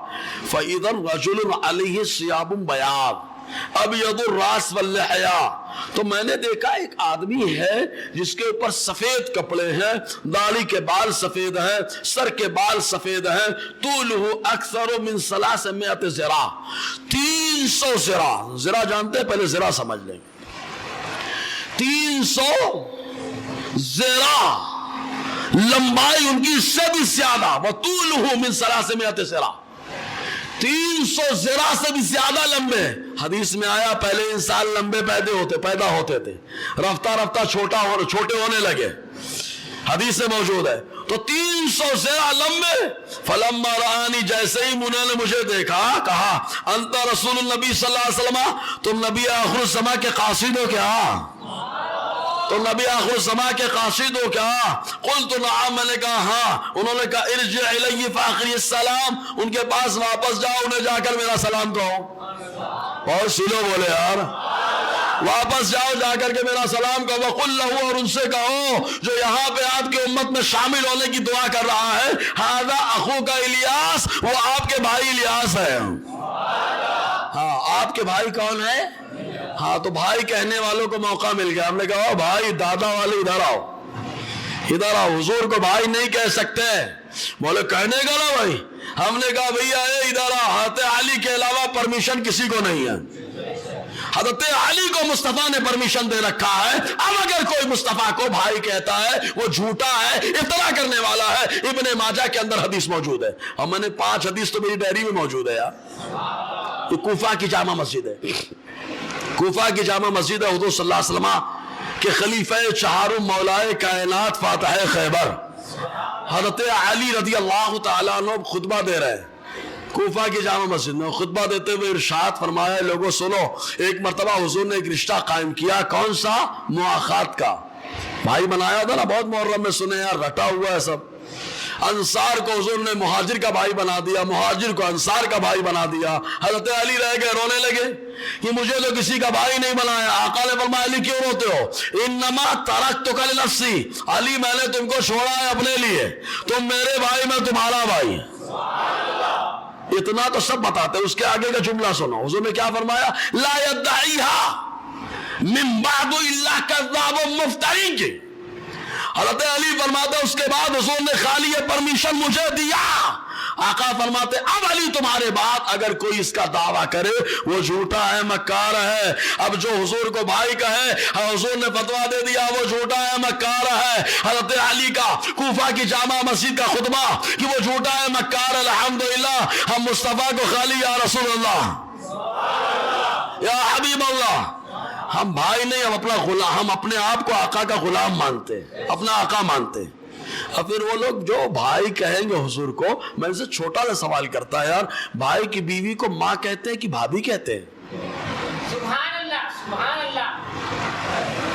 [SPEAKER 1] فاذا رجل علیہ ثیاب بیاض ابیض الراس واللحیہ, تو میں نے دیکھا ایک آدمی ہے جس کے اوپر سفید کپڑے ہیں, داڑھی کے بال سفید ہیں, سر کے بال سفید ہیں, طولہ اکثر من 300 ذراع, 300 ذراع. ذراع جانتے ہیں؟ پہلے ذراع سمجھ لیں. 300 ذراع لمبائی ان کی سے بھی زیادہ, وطولہ من 300 ذراع, 300 ذراع سے بھی زیادہ لمبے. حدیث میں آیا پہلے انسان لمبے پیدا ہوتے تھے, رفتہ رفتہ چھوٹے ہونے لگے, حدیث سے موجود ہے. تو 300 ذراع لمبے. فلما رآنی, جیسے ہی انہوں نے مجھے دیکھا کہا انت رسول النبی صلی اللہ علیہ وسلم, تم نبی آخر الزمان کے قاصد ہو کیا؟ تو نبی آخر الزمان کے قاصد ہو کیا؟ قلت نعم, میں نے کہا ہاں. انہوں نے کہا ارجع الی فاخری السلام, ان کے پاس واپس جاؤ, انہیں جا کر میرا سلام کہو. اور سلو بولے یار, واپس جاؤ جا کر کے میرا سلام کہو. وقل لہو, اور ان سے کہو جو یہاں پہ آپ کی امت میں شامل ہونے کی دعا کر رہا ہے, ھذا اخوک الیاس, وہ آپ کے بھائی الیاس ہے. ہاں آپ کے بھائی کون ہے؟ ہاں تو بھائی کہنے والوں کو موقع مل گیا. ہم نے کہا بھائی دادا والے ادھر آؤ, ادھر آؤ. حضور کو بھائی نہیں کہہ سکتے. بولے کہنے کا نا بھائی. ہم نے کہا بھیا ادھر آؤ, حضرت علی کے علاوہ پرمیشن کسی کو نہیں ہے. حضرت علی کو مصطفیٰ نے پرمیشن دے رکھا ہے. اب اگر کوئی مصطفیٰ کو بھائی کہتا ہے وہ جھوٹا ہے, افترا کرنے والا ہے. ابن ماجہ کے اندر حدیث موجود ہے, اور میں نے 5 حدیث تو میری ڈائری میں موجود ہے یار. یہ کوفہ کی جامع مسجد ہے, کوفہ کی جامع مسجد ہے. حضور صلی اللہ علیہ وسلم کے خلیفہ چہارم مولائے کائنات فاتح خیبر حضرت علی رضی اللہ تعالیٰ عنہ خطبہ دے رہے ہیں کوفہ کی جامع مسجد میں. خطبہ دیتے ہوئے ارشاد فرمایا لوگوں سنو, ایک مرتبہ حضور نے ایک رشتہ قائم کیا. کون سا؟ مواخات کا. بھائی بنایا تھا نا, بہت محرم میں سنے یار, رٹا ہوا ہے سب. انصار کو حضور نے مہاجر کا بھائی بنا دیا, مہاجر کو انصار کا بھائی بنا دیا. حضرت علی رہ گئے, رونے لگے کہ مجھے تو کسی کا بھائی نہیں بنایا. آقا نے فرمایا علی کیوں روتے ہو؟ انما ترکتک لنفسی, علی میں نے تم کو چھوڑا ہے اپنے لیے, تم میرے بھائی, میں تمہارا بھائی. اتنا تو سب بتاتے. اس کے آگے کا جملہ سنو, حضور نے کیا فرمایا؟ لا يدعیہا من بعد الا کذاب مفتری کی. حضرت علی فرماتے اس کے بعد حضور نے خالی یہ پرمیشن مجھے دیا. آقا فرماتے اب علی تمہارے بعد اگر کوئی اس کا دعویٰ کرے وہ جھوٹا ہے, مکار ہے. اب جو حضور کو بھائی کہے, حضور نے فتویٰ دے دیا وہ جھوٹا ہے, مکار ہے. حضرت علی کا کوفہ کی جامع مسجد کا خطبہ کہ وہ جھوٹا ہے, مکار ہے. الحمدللہ ہم مصطفیٰ کو خالی یا رسول اللہ, یا حبیب اللہ, ہم بھائی نہیں, ہم اپنا غلام, ہم اپنے آپ کو آقا کا غلام مانتے, اپنا آقا مانتے. اور پھر وہ لوگ جو بھائی کہیں گے حضور کو, میں ان سے چھوٹا سا سوال کرتا ہے یار, بھائی کی بیوی کو ماں کہتے ہیں کہ بھابھی کہتے ہیں؟
[SPEAKER 2] سبحان اللہ, سبحان اللہ.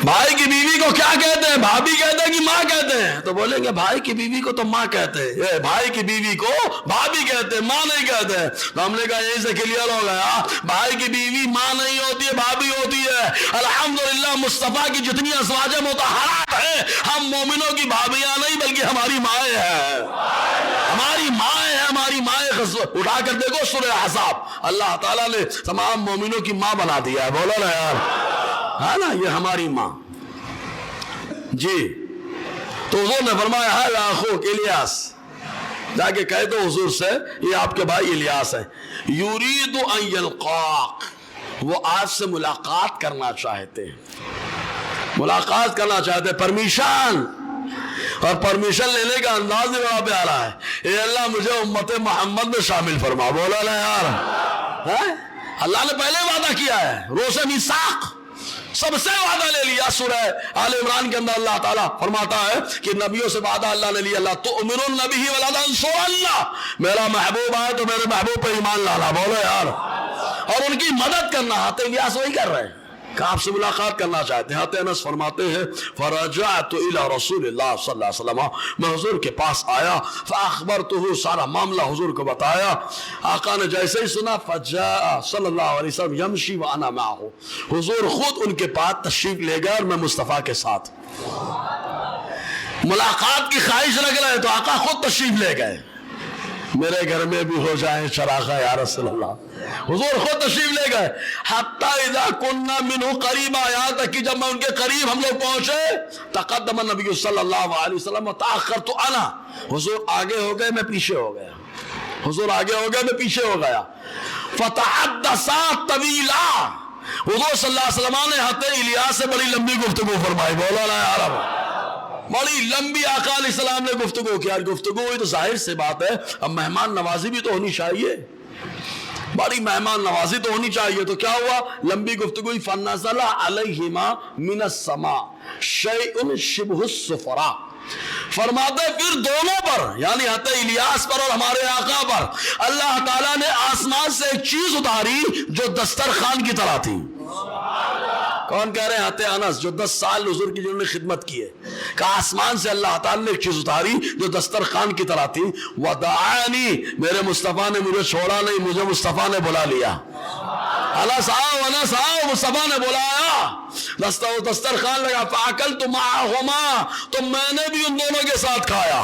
[SPEAKER 1] بھائی کی بیوی کو کیا کہتے ہیں؟ بھابھی کہتے ہیں کہ ماں کہتے ہیں؟ تو بولیں گے بھائی کی بیوی کو تو ماں کہتے ہیں, بھائی کی بیوی کو بھابھی کہتے ہیں, ماں نہیں کہتے ہیں. تو ہم نے کہا یہیں سے کلیئر ہو گیا, بھائی کی بیوی ماں نہیں ہوتی ہے, بھابھی ہوتی ہے. الحمدللہ مصطفیٰ کی جتنی ازواج مطہرات ہیں, ہم مومنوں کی بھابیاں نہیں بلکہ ہماری مائیں ہیں, ہماری مائیں ہیں, ہماری مائیں. اٹھا کر دیکھو سورہ احزاب, اللہ تعالیٰ نے تمام مومنوں کی ماں بنا دیا ہے. بولو نا یار, ہے نا, یہ ہماری ماں. جی تو حضور نے فرمایا ہے اخوک الیاس, جا کے کہہ دو حضور سے یہ آپ کے بھائی الیاس ہیں. یرید ان یلقاک, وہ آج سے ملاقات کرنا چاہتے ہیں. ملاقات کرنا چاہتے پرمیشن، اور پرمیشن لینے کا انداز بھی بڑا پیارا ہے. اے اللہ مجھے امت محمد میں شامل فرما. بولا نا یار، اللہ نے پہلے وعدہ کیا ہے، روز میثاق سب سے وعدہ لے لیا. سورہ آل عمران کے اندر اللہ تعالیٰ فرماتا ہے کہ نبیوں سے وعدہ اللہ نے لیا، اللہ تؤمنون به ولا تنصرنہ، میرا محبوب آئے تو میرے محبوب پہ ایمان لانا. بولو یار، اور ان کی مدد کرنا. حضرت الیاس وہی کر رہے ہیں کہ آپ سے ملاقات کرنا چاہتے ہیں. حضرت انس فرماتے ہیں فرجعت الی رسول اللہ صلی اللہ علیہ وسلم، میں حضور کے پاس آیا، فاخبرتہ، سارا معاملہ حضور کو بتایا. آقا نے جیسے ہی سنا فجاء صلی اللہ علیہ وسلم یمشی وانا معہ، حضور خود ان کے پاس تشریف لے گئے اور میں مصطفیٰ کے ساتھ. ملاقات کی خواہش رکھ رہے تو آقا خود تشریف لے گئے. میرے گھر میں بھی ہو جائے چراغا یا رسول اللہ. حضور خود تشریف لے گئے. حتی اذا کننا منہ قریبا، یہاں تک کہ جب میں ان کے قریب ہم لوگ پہنچے، تقدم النبی صلی اللہ علیہ وسلم وتأخرت انا، حضور آگے ہو گئے میں پیچھے ہو گیا. حضور آگے ہو گئے میں پیچھے ہو گیا. فتحدثا طویلا، حضور صلی اللہ علیہ وسلم نے حضرت الیاس سے بڑی لمبی گفتگو فرمائی. بولا نا یار، بڑی لمبی آقا علیہ السلام نے گفتگو کیا. گفتگو ہوئی تو ظاہر سے بات ہے اب مہمان نوازی بھی تو ہونی چاہیے، بڑی مہمان نوازی تو ہونی چاہیے. تو کیا ہوا؟ لمبی گفتگو. فنزل علیہما من السماء شیء شبہ الصفرا، فرماتے پھر دونوں پر، یعنی حضرت الیاس پر اور ہمارے آقا پر، اللہ تعالیٰ نے آسمان سے ایک چیز اتاری جو دسترخوان کی طرح تھی. کون کہہ رہے ہیں؟ حضرت انس، جو 10 سال حضور کی جنہوں نے خدمت کی ہے، کہ آسمان سے اللہ تعالیٰ نے ایک چیز اتاری جو دسترخوان کی طرح تھی. ودعانی، میرے مصطفیٰ نے مجھے چھوڑا نہیں، مجھے مصطفیٰ نے بلا لیا. انس آؤ، انس آؤ، مصطفیٰ نے بلایا. دسترخوان لگا. فاکلت معہما، تو میں نے بھی ان دونوں کے ساتھ کھایا،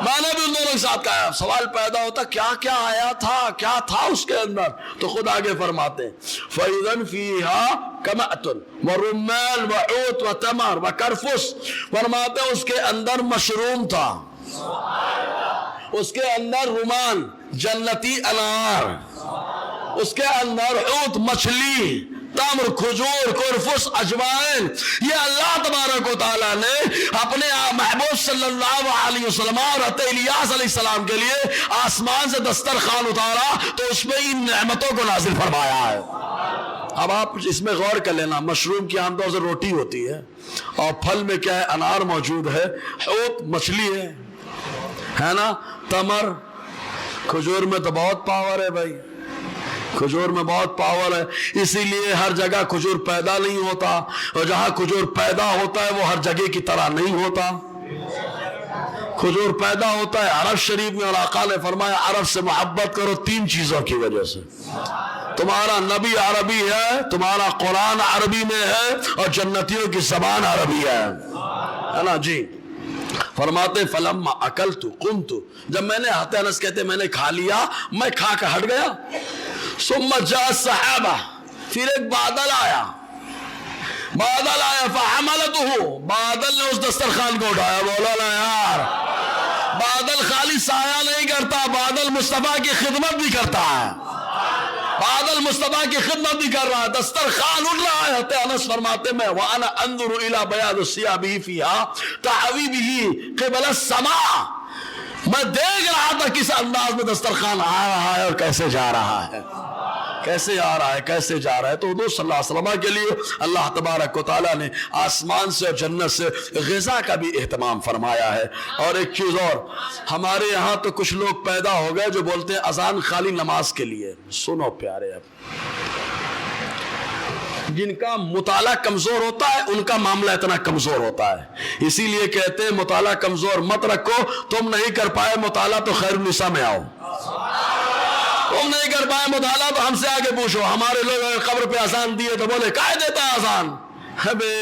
[SPEAKER 1] میں نے بھی ان دونوں کے ساتھ کھایا. سوال پیدا ہوتا کیا کیا آیا تھا، کیا تھا اس کے اندر؟ تو خود آگے فرماتے ہیں فَإِذًا فِيهَا كَمَأْتٌ وَرُمَّانٌ وَعُوت وَتَمَرٌ وَكَرْفُسٌ، فرماتے ہیں اس کے اندر مشروم تھا، اس کے اندر رومان جنتی انار، اس کے اندر عود مچھلی، تمر کھجور، کرفس اجوائن. یہ اللہ تبارک و تعالیٰ نے اپنے محبوب صلی اللہ علیہ وسلم اور حضرت الیاس علیہ السلام کے لیے آسمان سے دسترخوان اتارا تو اس میں ان نعمتوں کو نازل فرمایا ہے. اب آپ اس میں غور کر لینا، مشروم کی عام طور سے روٹی ہوتی ہے، اور پھل میں کیا ہے؟ انار موجود ہے، عود مچھلی ہے نا، تمر، کھجور میں تو بہت پاور ہے بھائی، کھجور میں بہت پاور ہے. اسی لیے ہر جگہ کھجور پیدا نہیں ہوتا، اور جہاں کھجور پیدا ہوتا ہے وہ ہر جگہ کی طرح نہیں ہوتا. کھجور پیدا ہوتا ہے عرب شریف میں، اور آقا نے فرمایا عرب سے محبت کرو 3 چیزوں کی وجہ سے. تمہارا نبی عربی ہے، تمہارا قرآن عربی میں ہے، اور جنتیوں کی زبان عربی ہے نا جی. فرماتے فلما اکلت قمت، جب میں نے، حضرت انس کہتے میں نے کھا لیا، میں کھا کے ہٹ گیا. ثم جاء السحابہ، پھر ایک بادل آیا، بادل آیا فحملته، بادل نے اس دسترخوان کو اٹھایا. بولا نا یار، بادل خالی سایہ نہیں کرتا، بادل مصطفیٰ کی خدمت بھی کرتا ہے، بادل مصطفیٰ کی خدمت بھی کر رہا ہے. دسترخوان اٹھ رہا ہے. حضرت انس فرماتے میں وانا انظر الى بیاض ثيابه فيها تعوی به قبل السماء، میں دیکھ رہا تھا کس انداز میں دسترخوان آ رہا ہے اور کیسے جا رہا ہے، کیسے آ رہا ہے، کیسے جا رہا ہے. تو حضور صلی اللہ علیہ وسلم کے لیے اللہ تبارک و تعالیٰ نے آسمان سے اور جنت سے غذا کا بھی اہتمام فرمایا ہے. اور ایک چیز اور، ہمارے یہاں تو کچھ لوگ پیدا ہو گئے جو بولتے ہیں اذان خالی نماز کے لیے. سنو پیارے، اب جن کا مطالعہ کمزور ہوتا ہے ان کا معاملہ اتنا کمزور ہوتا ہے. اسی لیے کہتے ہیں مطالعہ کمزور مت رکھو. تم نہیں کر پائے مطالعہ تو خیر النساء میں آؤ، تم نہیں کر پائے مطالعہ تو ہم سے آگے پوچھو. ہمارے لوگ اگر قبر پہ اذان دیے تو بولے کہاں دیتا ہے اذان؟ ابے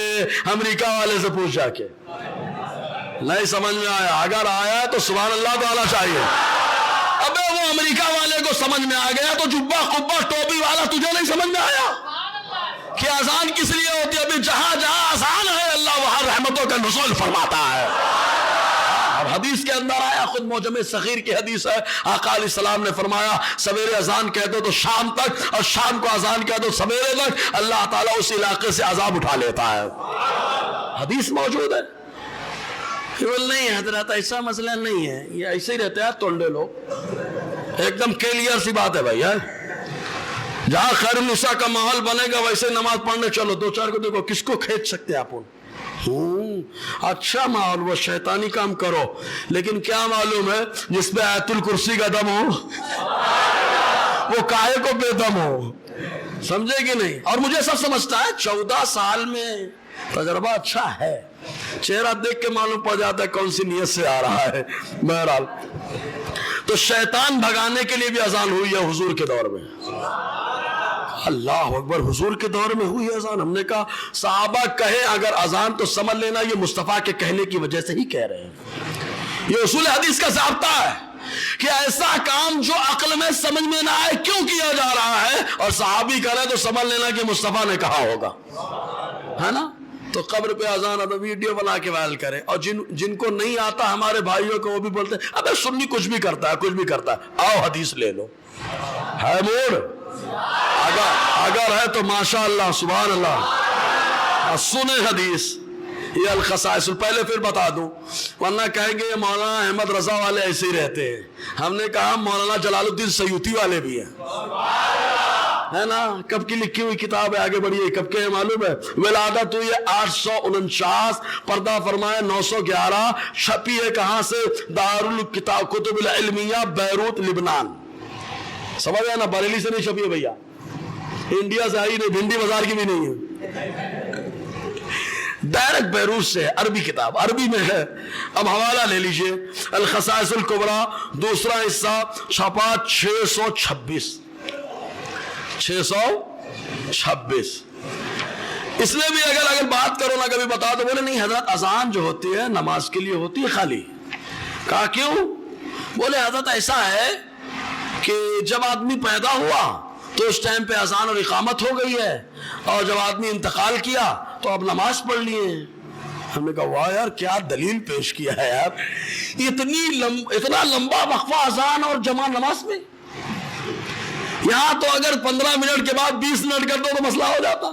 [SPEAKER 1] امریکہ والے سے پوچھ جا کے. نہیں سمجھ میں آیا؟ اگر آیا ہے تو سبحان اللہ تو آنا چاہیے. ابے وہ امریکہ والے کو سمجھ میں آ گیا تو جبہ قبہ ٹوپی والا تجھے نہیں سمجھ میں آیا کہ اذان کس لیے ہوتی ہے؟ ابھی جہاں جہاں اذان ہے اللہ وہاں رحمتوں کا نزول فرماتا ہے. اب حدیث کے اندر آیا، خود موجم صغیر کی حدیث ہے، آقا علیہ السلام نے فرمایا سویرے اذان کہہ دو تو شام تک، اور شام کو اذان کہہ دو سویرے تک، اللہ تعالیٰ اس علاقے سے عذاب اٹھا لیتا ہے۔ حدیث موجود ہے۔ نہیں حضرت ایسا مسئلہ نہیں ہے، یہ ایسے ہی رہتے ہیں تولڈے لوگ، ایک دم کلیئر سی بات ہے بھائی۔ جہاں خیر النساء کا ماحول بنے گا ویسے نماز پڑھنے چلو، دو چار کو دیکھو کس کو کھینچ سکتے ہیں آپ، اچھا ماحول، وہ شیطانی کام کرو، لیکن کیا معلوم ہے جس پہ آیت الکرسی کا دم ہو وہ کاہے کو بے دم ہو، سمجھے کہ نہیں؟ اور مجھے سب سمجھتا ہے 14 سال میں تجربہ اچھا ہے، چہرہ دیکھ کے معلوم پڑ جاتا ہے کون سی نیت سے آ رہا ہے۔ بہرحال تو شیطان بھگانے کے لیے بھی اذان ہوئی ہے حضور کے دور میں، اللہ اکبر، حضور کے دور میں ہوئی اذان۔ ہم نے کہا صحابہ کہے اگر اذان تو سمجھ لینا یہ مصطفیٰ کے کہنے کی وجہ سے ہی کہہ رہے ہیں۔ یہ اصول حدیث کا ضابطہ ہے کہ ایسا کام جو عقل میں سمجھ میں نہ آئے کیوں کیا جا رہا ہے، اور صحابی کرے تو سمجھ لینا کہ مصطفیٰ نے کہا ہوگا، ہے نا؟ تو قبر پہ اذان اب ویڈیو بنا کے وائرل کرے، اور جن کو نہیں آتا ہمارے بھائیوں کو وہ بھی بولتے ہیں ابے سنی کچھ بھی کرتا ہے، کچھ بھی کرتا ہے، آؤ حدیث لے لو، ہے موڑ اگر ہے تو ماشاءاللہ سبحان اللہ سنیں حدیث۔ یہ الخصائص پہلے پھر بتا دوں، ورنہ کہیں گے مولانا احمد رضا والے ایسے ہی رہتے ہیں۔ ہم نے کہا مولانا جلال الدین سیوطی والے بھی ہیں، ہے نا؟ کب کی لکھی ہوئی کتاب ہے، آگے بڑھیے، کب کے معلوم ہے؟ ولادت ہوئی ہے 849، پردہ فرمایا 911، چھپی ہے کہاں سے؟ دارالکتاب کتب العلمیہ بیروت لبنان، سمجھ ہے نا؟ بریلی سے نہیں چھپی ہے بھیا، انڈیا سے آئی نہیں، بھنڈی بازار کی بھی نہیں ہے، ڈائریکٹ بیروت سے، عربی کتاب، عربی میں ہے۔ اب حوالہ لے لیجئے، الخصائص الکبریٰ دوسرا حصہ، چھپا 626 اس میں بھی اگر بات کرو نا کبھی بتا دو، بولے نہیں حضرت اذان جو ہوتی ہے نماز کے لیے ہوتی ہے خالی۔ کہا کیوں؟ بولے حضرت ایسا ہے کہ جب آدمی پیدا ہوا تو اس ٹائم پہ اذان اور اقامت ہو گئی ہے، اور جب آدمی انتقال کیا تو اب نماز پڑھ لیے۔ ہم نے کہا واہ یار کیا دلیل پیش کیا ہے یار، اتنا لمبا وقفہ اذان اور جمع نماز میں، یہاں تو اگر 15 منٹ کے بعد 20 منٹ کر دو تو مسئلہ ہو جاتا،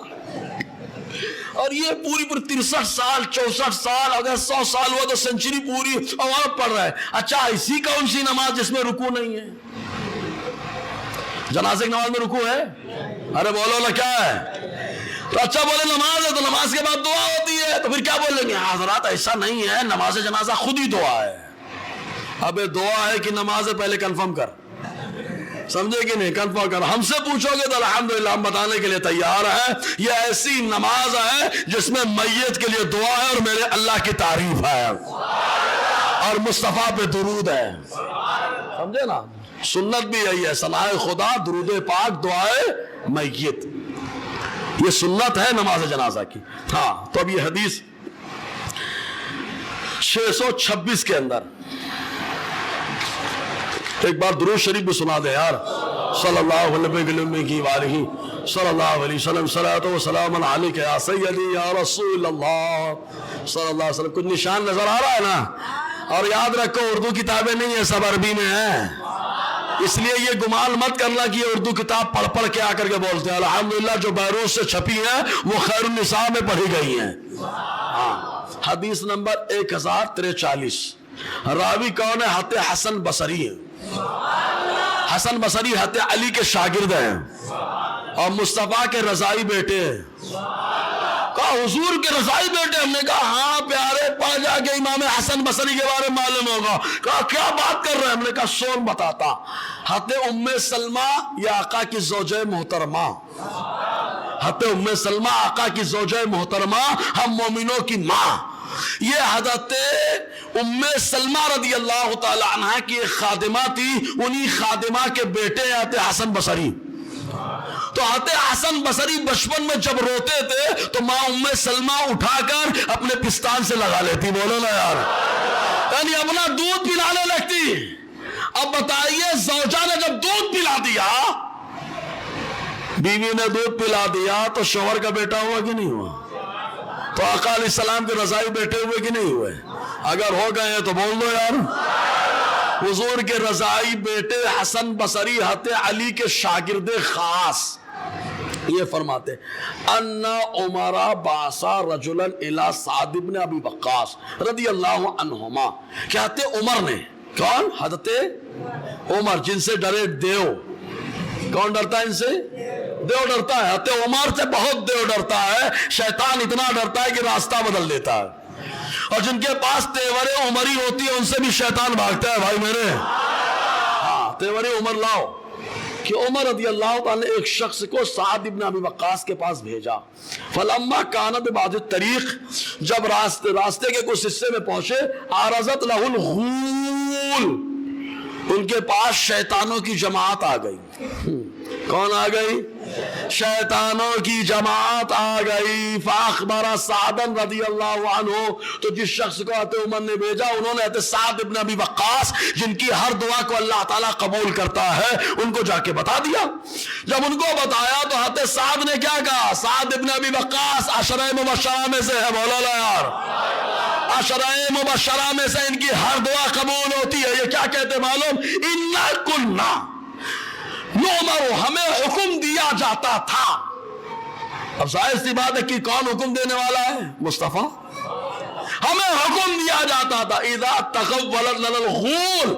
[SPEAKER 1] اور یہ پوری 63 سال 64 سال، اگر 100 سال ہوا تو سینچری پوری اور پڑھ رہا ہے۔ اچھا ایسی کون سی نماز جس میں رکوع نہیں ہے؟ جنازے کی نماز میں رکوع ہے؟ ارے بولو نا کیا ہے؟ تو اچھا بولے نماز ہے تو نماز کے بعد دعا ہوتی ہے، تو پھر کیا بولیں گے؟ حضرات ایسا نہیں ہے، نماز جنازہ خود ہی دعا ہے۔ ابے دعا ہے کہ نماز ہے پہلے کنفرم کر، سمجھے کہ نہیں؟ کنفرم کر، ہم سے پوچھو گے تو الحمدللہ ہم بتانے کے لیے تیار ہیں، یہ ایسی نماز ہے جس میں میت کے لیے دعا ہے اور میرے اللہ کی تعریف ہے اور مصطفیٰ پہ درود ہے، سمجھے نا؟ سنت بھی یہی ہے، ثناء خدا، درود پاک، دعائے میت، یہ سنت ہے نماز جنازہ کی۔ ہاں تو اب یہ حدیث 626 کے اندر ایک بار درود شریف بھی سنا دے یار، صلی اللہ علیہ وآلہ صلی اللہ علیہ وسلم، صلاۃ و سلام علیک یا سیدی یا رسول اللہ صلی اللہ علیہ وسلم۔ کچھ نشان نظر آ رہا ہے نا؟ اور یاد رکھو اردو کتابیں نہیں ہیں، سب عربی میں ہیں، اس لیے یہ گمان مت کرنا کہ یہ اردو کتاب پڑھ پڑھ کے آ کر کے بولتے ہیں۔ الحمدللہ جو بیروت سے چھپی ہیں وہ خیر النساء میں پڑھی گئی ہیں۔ حدیث نمبر 1043، راوی کون ہے؟ حضرت حسن بصری ہے۔ حسن بصری حضرت علی کے شاگرد ہیں اور مصطفیٰ کے رضائی بیٹے ہیں۔ کہا حضور کے رضائی بیٹے؟ ہم نے کہا ہاں پیارے، پڑھ جا کے امام حسن بصری کے بارے میں معلوم ہوگا۔ کہا کیا بات کر رہے ہیں؟ ہم نے کہا سون بتاتا۔ حضرت ام سلمہ یہ آقا کی زوجہ محترمہ، حضرت ام سلمہ آقا کی زوجہ محترمہ، ہم مومنوں کی ماں، یہ حضرت ام سلمہ رضی اللہ تعالی عنہ کی ایک خادمہ تھی، انہی خادمہ کے بیٹے حضرت حسن بصری۔ تو حضرت حسن بصری بچپن میں جب روتے تھے تو ماں ام سلمہ اٹھا کر اپنے پستان سے لگا لیتی، بولو نا یار، یعنی اپنا دودھ پلانے لگتی۔ اب بتائیے زوجہ نے جب دودھ پلا دیا، بیوی نے دودھ پلا دیا، تو شوہر کا بیٹا ہوا کہ نہیں ہوا؟ تو آقا علیہ السلام کے رضائی بیٹے ہوئے کہ نہیں ہوئے؟ اگر ہو گئے ہیں تو بول دو یار. حضور کے رضائی بیٹے حسن بصری حضرت علی کے شاگرد خاص یہ فرماتے ان عمر بعث رجلا الی سعد بن ابی وقاص رضی اللہ عنہما. کہتے عمر نے, کون؟ حضرت عمر, جن سے ڈرے دیو. کون ڈرتا ہے ان سے؟ دیو ڈرتا ہے. حضرت عمر سے بہت دیو ڈرتا ہے. شیطان اتنا ڈرتا ہے کہ راستہ بدل دیتا ہے. اور جن کے پاس تیور عمری ہوتی ہے ان سے بھی شیطان بھاگتا ہے بھائی میرے. ہاں, تیور عمر لاؤ. کہ عمر رضی اللہ تعالی نے ایک شخص کو سعد ابن ابی وقاص کے پاس بھیجا. فلما کان ببعض الطریق, جب راستے کے کچھ حصے میں پہنچے, عارضت له الغول, ان کے پاس شیطانوں کی جماعت آ گئی. کون آ گئی؟ شیطانوں کی جماعت آ گئی. فاخبر سعد رضی اللہ عنہ, تو جس شخص کو حضرت عمر نے بھیجا انہوں نے حضرت سعد ابن ابی وقاص, جن کی ہر دعا کو اللہ تعالیٰ قبول کرتا ہے, ان کو جا کے بتا دیا. جب ان کو بتایا تو حضرت سعد نے کیا کہا؟ سعد ابن ابی وقاص عشرہ مبشرہ میں سے ہے. بولا لا یار, عشرہ مبشرہ میں سے ان کی ہر دعا قبول ہوتی ہے. یہ کیا کہتے معلوم؟ اِنَّا كُنَّا نؤمر, ہمیں حکم دیا جاتا تھا. اب ظاہر سی بات ہے کہ کون حکم دینے والا ہے؟ مصطفیٰ. ہمیں حکم دیا جاتا تھا اذا تقولت لنا الغول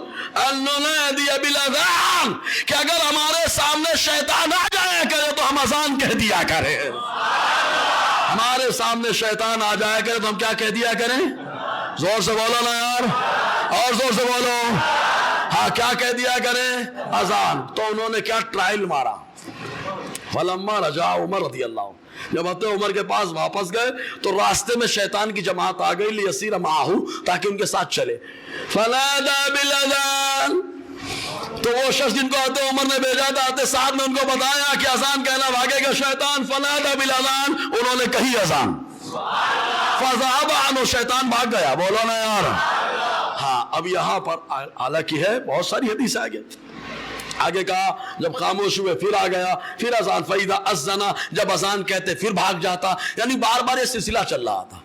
[SPEAKER 1] ان ننادي بالاذان, کہ اگر ہمارے سامنے شیطان آ جایا کرے تو ہم اذان کہہ دیا کریں. ہمارے سامنے شیطان آ جایا کرے تو ہم کیا کہہ دیا کریں؟ زور سے بولو نا یار, اور زور سے بولو. ہاں, کیا کہہ دیا کریں؟ اذان. تو انہوں نے کیا ٹرائل مارا. فلما رجع عمر رضی اللہ عنہ, جب حضرت عمر کے پاس واپس گئے تو راستے میں شیطان کی جماعت آ گئی. لیسیر معه, تاکہ ان کے ساتھ چلے. فنادى بالاذان, تو وہ شخص جن کو حضرت عمر نے بھیجا تھا, حضرت سعد نے ان کو بتایا کہ اذان کہنا بھاگے گا شیطان. فنادى بالاذان, انہوں نے کہی اذان. فذهب عنه, شیطان بھاگ گیا. بولو نا یار. ہاں, اب یہاں پر حالانکہ ہے بہت ساری حدیث آگے کہا جب خاموش ہوئے پھر آ گیا, پھر اذان. فاذا اذن, جب اذان کہتے پھر بھاگ جاتا. یعنی بار بار یہ سلسلہ چل رہا تھا.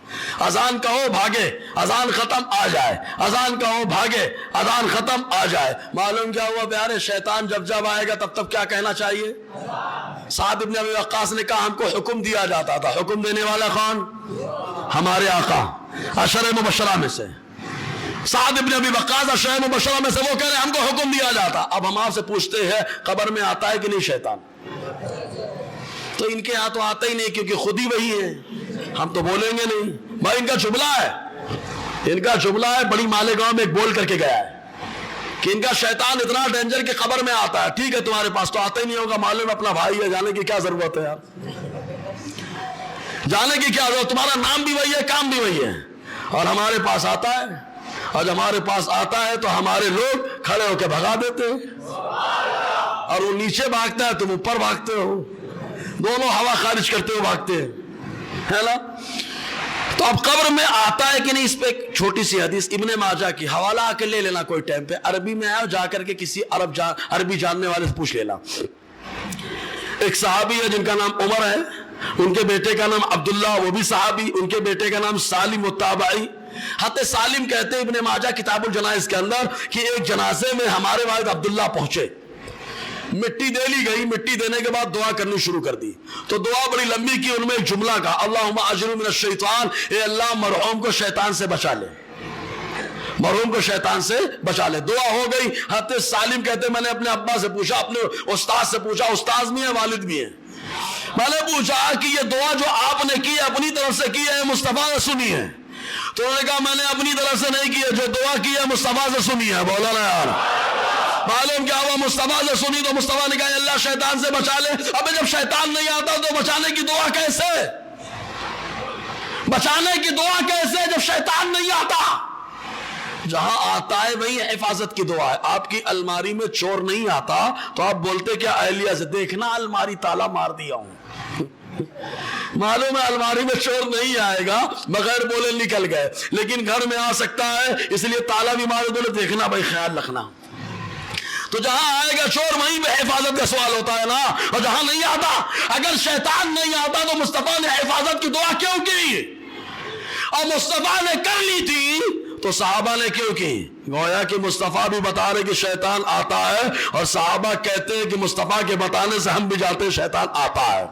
[SPEAKER 1] اذان کہو بھاگے, اذان ختم آ جائے, اذان کہو بھاگے, اذان ختم آ جائے. معلوم کیا ہوا پیارے؟ شیطان جب آئے گا تب کیا کہنا چاہیے؟ سعد ابن ابی وقاص نے کہا ہم کو حکم دیا جاتا تھا. حکم دینے والا کون؟ ہمارے آقا عشرہ مبشرہ میں سے. سعد ابن ابی وقاص عشرہ مبشرہ میں سے, وہ کہہ رہے ہیں ہم کو حکم دیا جاتا. اب ہم آپ سے پوچھتے ہیں قبر میں آتا ہے کہ نہیں شیطان؟ تو ان کے ہاں تو آتا ہی نہیں, کیونکہ خود ہی وہی ہے. ہم تو بولیں گے نہیں بھائی. ان کا جملہ ہے, ان کا جملہ ہے. بڑی مالیگاؤں میں ایک بول کر کے گیا ہے کہ ان کا شیطان اتنا ڈینجر کہ قبر میں آتا ہے. ٹھیک ہے, تمہارے پاس تو آتا ہی نہیں ہوگا, معلوم اپنا بھائی ہے, جانے کی کیا ضرورت ہے یار, جانے کی کیا ضرورت. تمہارا نام بھی وہی ہے, کام بھی وہی ہے. اور ہمارے پاس آتا ہے, اور جب ہمارے پاس آتا ہے تو ہمارے لوگ کھڑے ہو کے بھگا دیتے ہیں, اور وہ نیچے بھاگتا ہے تم اوپر بھاگتے ہو, دونوں ہوا خارج کرتے ہوئے بھاگتے ہیں, ہے نا. تو اب قبر میں آتا ہے کہ نہیں, اس پہ ایک چھوٹی سی حدیث ابن ماجہ کی, حوالہ آ کے لے لینا کوئی ٹائم پہ. عربی میں آیا, جا کر کے کسی عربی جاننے والے سے پوچھ لینا. ایک صحابی ہے جن کا نام عمر ہے, ان کے بیٹے کا نام عبداللہ, وہ بھی صحابی, ان کے بیٹے کا نام سالم التابعی. حضرت سالم کہتے ہیں ابن ماجہ کتاب الجنائز کے اندر کہ ایک جنازے میں ہمارے والد عبداللہ پہنچے, مٹی دے لی گئی, مٹی دینے کے بعد دعا کرنی شروع کر دی. تو دعا بڑی لمبی کی, ان میں ایک جملہ کہا اللہم اجرنی من الشیطان, اے اللہ مرحوم کو شیطان سے بچا لے, مرحوم کو شیطان سے بچا لے. دعا ہو گئی. حضرت سالم کہتے ہیں میں نے اپنے ابا سے پوچھا, اپنے استاد سے پوچھا, استاد بھی ہیں والد بھی ہیں, میں نے پوچھا کہ یہ دعا جو آپ نے کی اپنی طرف سے کی ہے مصطفیٰ نے سنی ہے؟ تو انہوں نے کہا میں نے اپنی طرف سے نہیں کی ہے, جو دعا کی ہے مصطفیٰ سے سنی ہے. بولا نا یار. معلوم کیا ہوا؟ مصطفیٰ سے سنی تو مصطفیٰ نے کہا اللہ شیطان سے بچا لے. اب جب شیطان نہیں آتا تو بچانے کی دعا کیسے, بچانے کی دعا کیسے جب شیطان نہیں آتا؟ جہاں آتا ہے وہی حفاظت کی دعا ہے. آپ کی الماری میں چور نہیں آتا تو آپ بولتے کیا اہلیہ سے, دیکھنا الماری تالا مار دیا ہوں. معلوم ہے الماری میں چور نہیں آئے گا, بغیر بولے نکل گئے, لیکن گھر میں آ سکتا ہے, اس لیے تالا بھی مارے, بولے دیکھنا بھائی خیال رکھنا. تو جہاں آئے گا چور وہیں پہ حفاظت کا سوال ہوتا ہے نا. اور جہاں نہیں آتا, اگر شیطان نہیں آتا تو مصطفیٰ نے حفاظت کی دعا کیوں کی؟ اور مصطفیٰ نے کر لی تھی, تو صحابہ نے کیوں کی؟ گویا کہ مصطفیٰ بھی بتا رہے کہ شیطان آتا ہے، اور صحابہ کہتے ہیں کہ مصطفیٰ کے بتانے سے ہم بھی جانتے ہیں شیطان آتا ہے،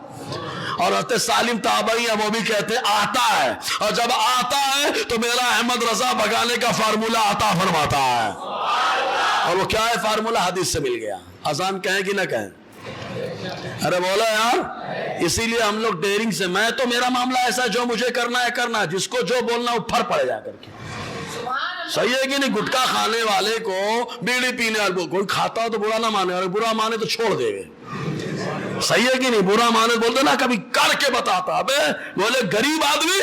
[SPEAKER 1] اور حضرت سالم تابعی ہیں وہ بھی کہتے ہیں آتا ہے، اور جب آتا ہے تو میرا احمد رضا بھگانے کا فارمولہ عطا فرماتا ہے۔ اور وہ کیا ہے فارمولہ؟ حدیث سے مل گیا۔ اذان کہیں کہ نہ کہیں؟ ارے بولا یار، اسی لیے ہم لوگ ڈیرنگ سے، میں تو میرا معاملہ ایسا جو مجھے کرنا ہے کرنا ہے، جس کو جو بولنا وہ پھر پڑے جا کر کے، صحیح ہے کہ نہیں؟ گٹکا کھانے والے کو، بیڑی پینے والے کو، کوئی کھاتا ہو تو برا نہ مانے، اور برا مانے تو چھوڑ دے گے، صحیح ہے کہ نہیں؟ برا مانے بولتے نا کبھی کر کے بتاتا، ابے بولے غریب آدمی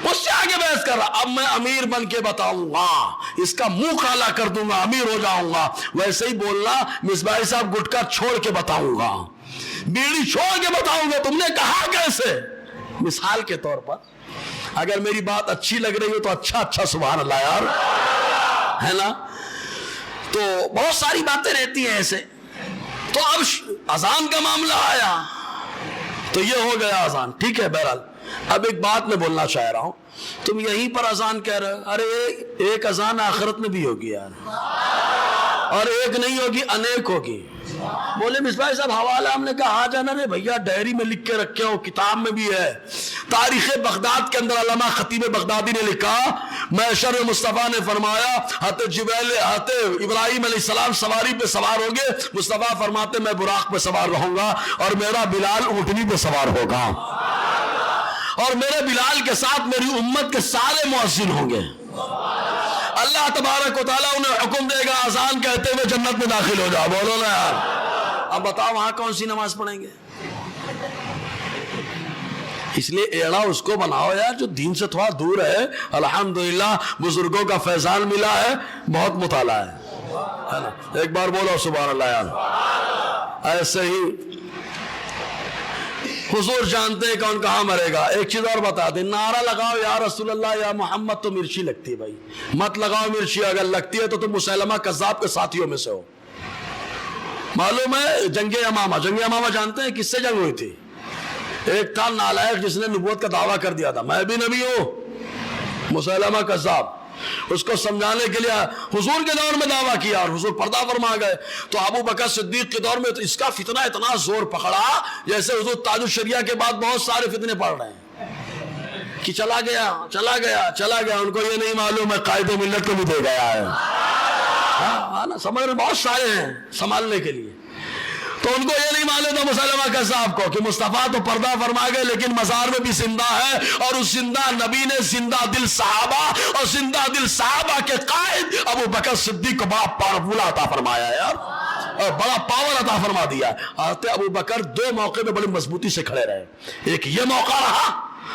[SPEAKER 1] اس سے آگے بحث کر رہا، اب میں امیر بن کے بتاؤں گا، اس کا منہ کالا کر دوں گا، امیر ہو جاؤں گا۔ ویسے ہی بولنا، مصباحی صاحب گٹکا چھوڑ کے بتاؤں گا، بیڑی چھوڑ کے بتاؤں گا، تم نے کہا کیسے؟ مثال کے طور پر اگر میری بات اچھی لگ رہی ہو تو اچھا سبحان اللہ یار، ہے نا؟ تو بہت ساری باتیں رہتی ہیں ایسے۔ تو اب اذان کا معاملہ آیا تو یہ ہو گیا اذان، ٹھیک ہے۔ بہرحال اب ایک بات میں بولنا چاہ رہا ہوں، تم یہیں پر اذان کہہ رہے ہو، ارے ایک اذان آخرت میں بھی ہوگی یار، اور ایک نہیں ہوگی، انیک ہوگی۔ بولے مصباح صاحب حوالہ، ہم نے کہا ہاں جانا رے بھیا، ڈائری میں لکھ کے رکھے ہو، کتاب میں بھی ہے۔ تاریخ بغداد کے اندر علامہ خطیب بغدادی نے لکھا، معشر مصطفیٰ نے فرمایا حضرت ابراہیم علیہ السلام سواری پہ سوار ہو گئے، مصطفیٰ فرماتے میں براق پہ سوار رہوں گا، اور میرا بلال اونٹنی پہ سوار ہوگا، اور میرے بلال کے ساتھ میری امت کے سارے مؤذن ہوں گے۔ اللہ تبارک و تعالیٰ انہیں حکم دے گا، اذان کہتے ہوئے جنت میں داخل ہو جاؤ۔ بولو نا یار، اب بتاؤ وہاں کون سی نماز پڑھیں گے؟ اس لیے ایڑا اس کو بناؤ یار جو دین سے تھوڑا دور ہے۔ الحمدللہ بزرگوں کا فیضان ملا ہے، بہت مطالعہ ہے نا؟ ایک بار بولو سبحان اللہ یار۔ ایسے ہی حضور جانتے ہیں کون کہاں مرے گا۔ ایک چیز اور بتا دیں، نعرہ لگاؤ یا رسول اللہ یا محمد تو مرچی لگتی ہے بھائی، مت لگاؤ مرچی، اگر لگتی ہے تو تم مسیلمہ کذاب کے ساتھیوں میں سے ہو۔ معلوم ہے جنگ یمامہ جانتے ہیں کس سے جنگ ہوئی تھی؟ ایک تھا نالائق جس نے نبوت کا دعویٰ کر دیا تھا، میں بھی نبی ہوں، مسیلمہ کذاب۔ اس کو سمجھانے کے لیے حضور کے دور میں دعویٰ کیا اور حضور پردہ فرما گئے، تو ابو بکر صدیق کے دور میں تو اس کا فتنہ اتنا زور پکڑا جیسے حضور تاج الشریعہ کے بعد بہت سارے فتنے پڑ رہے ہیں کہ چلا گیا، ان کو یہ نہیں معلوم ہے قائد ملت کو بھی دے گیا ہے۔ ہاں نا، سمجھ رہے، بہت سارے ہیں سنبھالنے کے لیے، تو ان کو یہ نہیں معلوم تھا مسلمہ کذاب کو کہ مصطفیٰ تو پردہ فرما گئے لیکن مزار میں بھی زندہ ہے، اور اس زندہ نبی نے زندہ دل صحابہ اور زندہ دل صحابہ کے قائد ابو بکر صدیق کو بڑا پاور عطا فرمایا ہے یار، اور بڑا پاور عطا فرما دیا۔ حضرت ابو بکر دو موقع میں بڑی مضبوطی سے کھڑے رہے، ایک یہ موقع رہا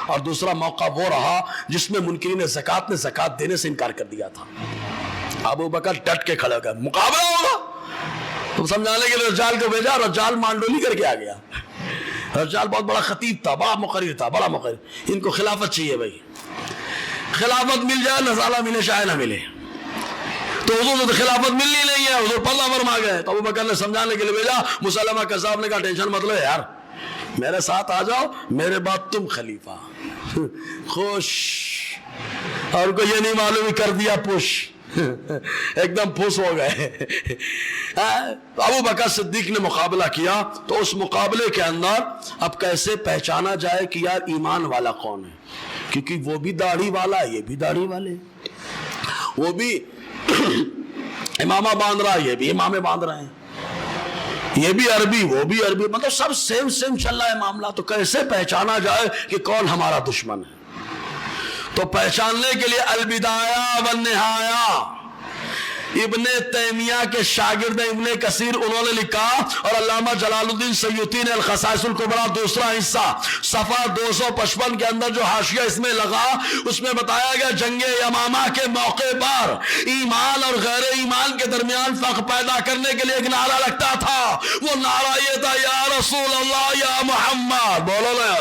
[SPEAKER 1] اور دوسرا موقع وہ رہا جس میں منکرین زکوٰۃ نے زکوٰۃ دینے سے انکار کر دیا تھا۔ ابو بکر ڈٹ کے کھڑے ہو گئے، مقابلہ ہوگا۔ تو سمجھانے کے لیے رجال کو بھیجا، رجال مانڈولی کر کے آ گیا۔ رجال بہت بڑا خطیب تھا، بڑا مقرر، ان کو خلافت چاہیے بھائی، خلافت مل جائے نزالہ ملے شاید نہ ملے، تو حضور سے خلافت ملنی نہیں ہے، حضور پردہ فرما گئے۔ تو ابو بکر نے سمجھانے کے لیے بھیجا، مسلمہ کذاب نے کہا ٹینشن مت لو یار، میرے ساتھ آ جاؤ، میرے بعد تم خلیفہ۔ خوش، اور ان کو یہ نہیں معلوم کر دیا پوش، ایک دم پھوس ہو گئے۔ ابو بکر صدیق نے مقابلہ کیا، تو اس مقابلے کے اندر اب کیسے پہچانا جائے کہ یار ایمان والا کون ہے، کیونکہ وہ بھی داڑھی والا، یہ بھی داڑھی والے، وہ بھی امامہ باندھ رہا ہے، یہ بھی امامے باندھ رہے ہیں، یہ بھی عربی وہ بھی عربی، مطلب سب سیم چل رہا ہے معاملہ۔ تو کیسے پہچانا جائے کہ کون ہمارا دشمن ہے؟ تو پہچاننے کے لیے البدایہ والنہایہ ابن تیمیہ کے شاگرد ابن کثیر انہوں نے لکھا، اور علامہ جلال الدین سیوطی نے الخصائص الکبریٰ دوسرا حصہ صفحہ 255 کے اندر جو حاشیہ اس میں لگا، اس میں بتایا گیا جنگ یمامہ کے موقع پر ایمان اور غیر ایمان کے درمیان فرق پیدا کرنے کے لیے ایک نعرہ لگتا تھا، وہ نعرہ یہ تھا یا رسول اللہ یا محمد۔ بولو نا،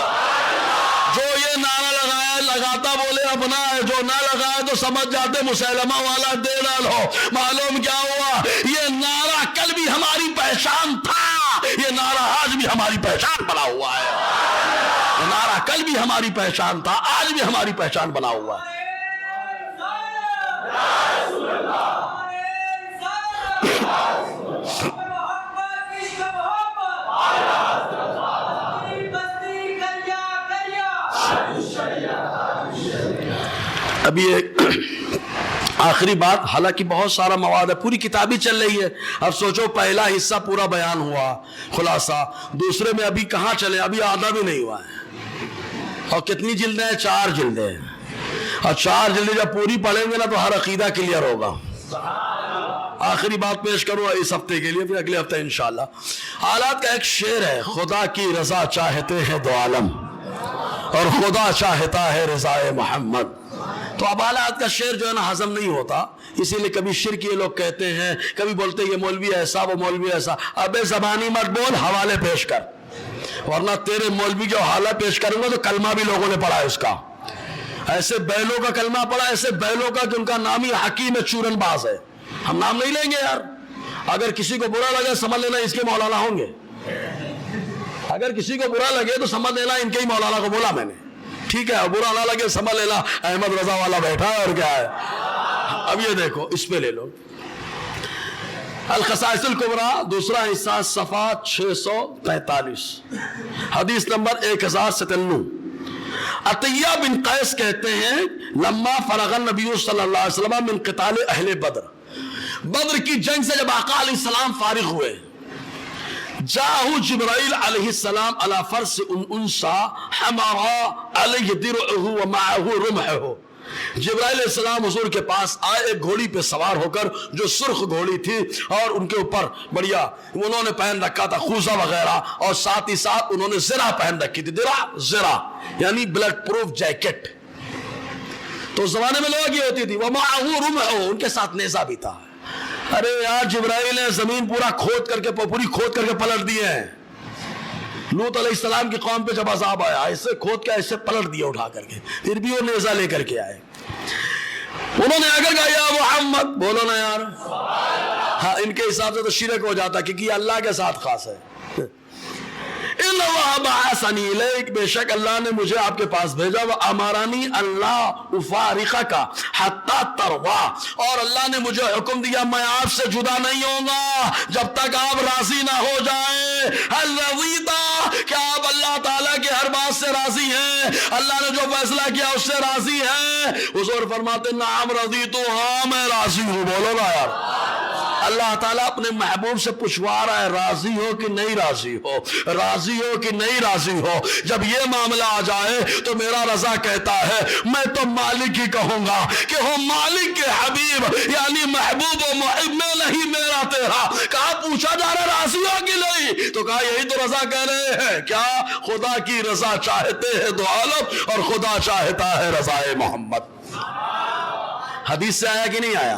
[SPEAKER 1] جو یہ نعرہ لگاتا بولے اپنا ہے، جو نہ لگائے تو سمجھ جاتے مسلمہ والا دے ڈالو۔ معلوم کیا ہوا، یہ نعرہ کل بھی ہماری پہچان تھا، یہ نعرہ آج بھی ہماری پہچان بنا ہوا ہے، یہ نعرہ کل بھی ہماری پہچان تھا، آج بھی ہماری پہچان بنا ہوا ہے۔ ابھی ایک آخری بات، حالانکہ بہت سارا مواد ہے، پوری کتاب ہی چل رہی ہے. اب سوچو پہلا حصہ پورا بیان ہوا خلاصہ، دوسرے میں ابھی کہاں چلے، ابھی آدھا بھی نہیں ہوا ہے. اور کتنی جلدیں ہیں؟ 4 جلدیں. اور 4 جلدیں جب پوری پڑھیں گے نا تو ہر عقیدہ کلیئر ہوگا. آخری بات پیش کروں اس ہفتے کے لیے، پھر اگلے ہفتے انشاءاللہ. حالات کا ایک شعر ہے، خدا کی رضا چاہتے ہیں دو عالم اور خدا چاہتا ہے رضائے محمد. تو اب حالات کا شعر جو ہے نا ہضم نہیں ہوتا، اسی لیے کبھی شرک یہ لوگ کہتے ہیں، کبھی بولتے ہیں یہ مولوی ایسا وہ مولوی ایسا. ابے زبانی مت بول، حوالے پیش کر، ورنہ تیرے مولوی جو حوالہ پیش کروں گا تو کلمہ بھی لوگوں نے پڑھا ہے اس کا. ایسے بیلوں کا کلمہ پڑھا، ایسے بیلوں کا جن کا نام ہی حکیم چورن باز ہے. ہم نام نہیں لیں گے یار. اگر کسی کو برا لگے سمجھ لینا اس کے مولانا ہوں گے. اگر کسی کو برا لگے تو سمجھ لینا ان کے ہی مولانا کو بولا میں نے. ٹھیک ہے، برا نہ لگے سمجھ لینا احمد رضا والا بیٹھا ہے اور کیا ہے. اب یہ دیکھو، اس پہ لے لو الخصائص الکبریٰ دوسرا حصہ صفحہ 643 حدیث نمبر 1097. عطیہ بن قیس کہتے ہیں لما فرغ النبی صلی اللہ علیہ وسلم من قتال اہل بدر، بدر کی جنگ سے جب آقا علیہ السلام فارغ ہوئے، جاءہ جبرائیل علیہ السلام علی فرس انسا حمرا علیہ درعہ ومعہ رمحہ. جبرائیل علیہ السلام حضور کے پاس آئے ایک گھوڑی پہ سوار ہو کر جو سرخ گھوڑی تھی، اور ان کے اوپر بڑھیا انہوں نے پہن رکھا تھا خوذہ وغیرہ، اور ساتھ ہی ساتھ انہوں نے زرہ پہن رکھی تھی. زرہ یعنی بلڈ پروف جیکٹ. تو اس زمانے میں لوگوں کی ہوتی تھی. ومعہ رمحہ، ان کے ساتھ نیزہ بھی تھا. ارے یار جبرائیل نے زمین پوری کھود کر کے پلٹ دیے ہیں. لوط علیہ السلام کی قوم پہ جب عذاب آیا، ایسے کھود کے ایسے پلٹ دیا اٹھا کر کے، پھر بھی وہ نیزہ لے کر کے آئے. انہوں نے اگر کہا یا محمد، بولو نا یار. ہاں ان کے حساب سے تو شرک ہو جاتا کیونکہ یہ اللہ کے ساتھ خاص ہے. اللہ بعثنی الیک، بے شک اللہ نے مجھے آپ کے پاس بھیجا. وامرنی اللہ افارقک حتی ترضی، اور اللہ نے مجھے حکم دیا میں آپ سے جدا نہیں ہوں گا جب تک آپ راضی نہ ہو جائیں. هل رضیت، کیا آپ اللہ تعالیٰ کے ہر بات سے راضی ہیں؟ اللہ نے جو فیصلہ کیا اس سے راضی ہیں؟ حضور فرماتے نعم رضیت، ہاں میں راضی ہوں. بولو نا یار. اللہ تعالیٰ اپنے محبوب سے پوچھوا رہا ہے راضی ہو کہ نہیں راضی ہو، راضی ہو کہ نہیں راضی ہو. جب یہ معاملہ آ جائے تو میرا رضا کہتا ہے میں تو مالک ہی کہوں گا کہ ہو مالک کے حبیب، یعنی محبوب و محب میں نہیں میرا تیرا. کہا پوچھا جا رہا راضی ہو کہ نہیں؟ تو کہا یہی تو رضا کہہ رہے ہیں. کیا؟ خدا کی رضا چاہتے ہیں دو عالم اور خدا چاہتا ہے رضائے محمد. حدیث سے آیا کہ نہیں آیا؟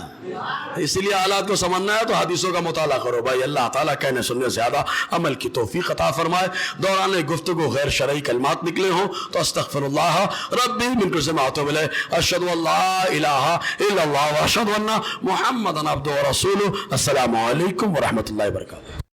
[SPEAKER 1] اسی لیے حالات کو سمجھنا ہے تو حدیثوں کا مطالعہ کرو بھائی. اللہ تعالیٰ کہنے سننے زیادہ عمل کی توفیق عطا فرمائے. دوران گفتگو غیر شرعی کلمات نکلے ہوں تو استغفر اللہ ربی من کل ذنب واتوب الیہ. اشہد ان لا الہ الا اللہ واشہد ان محمدا عبدہ ورسولہ. السلام علیکم ورحمۃ اللہ وبرکاتہ.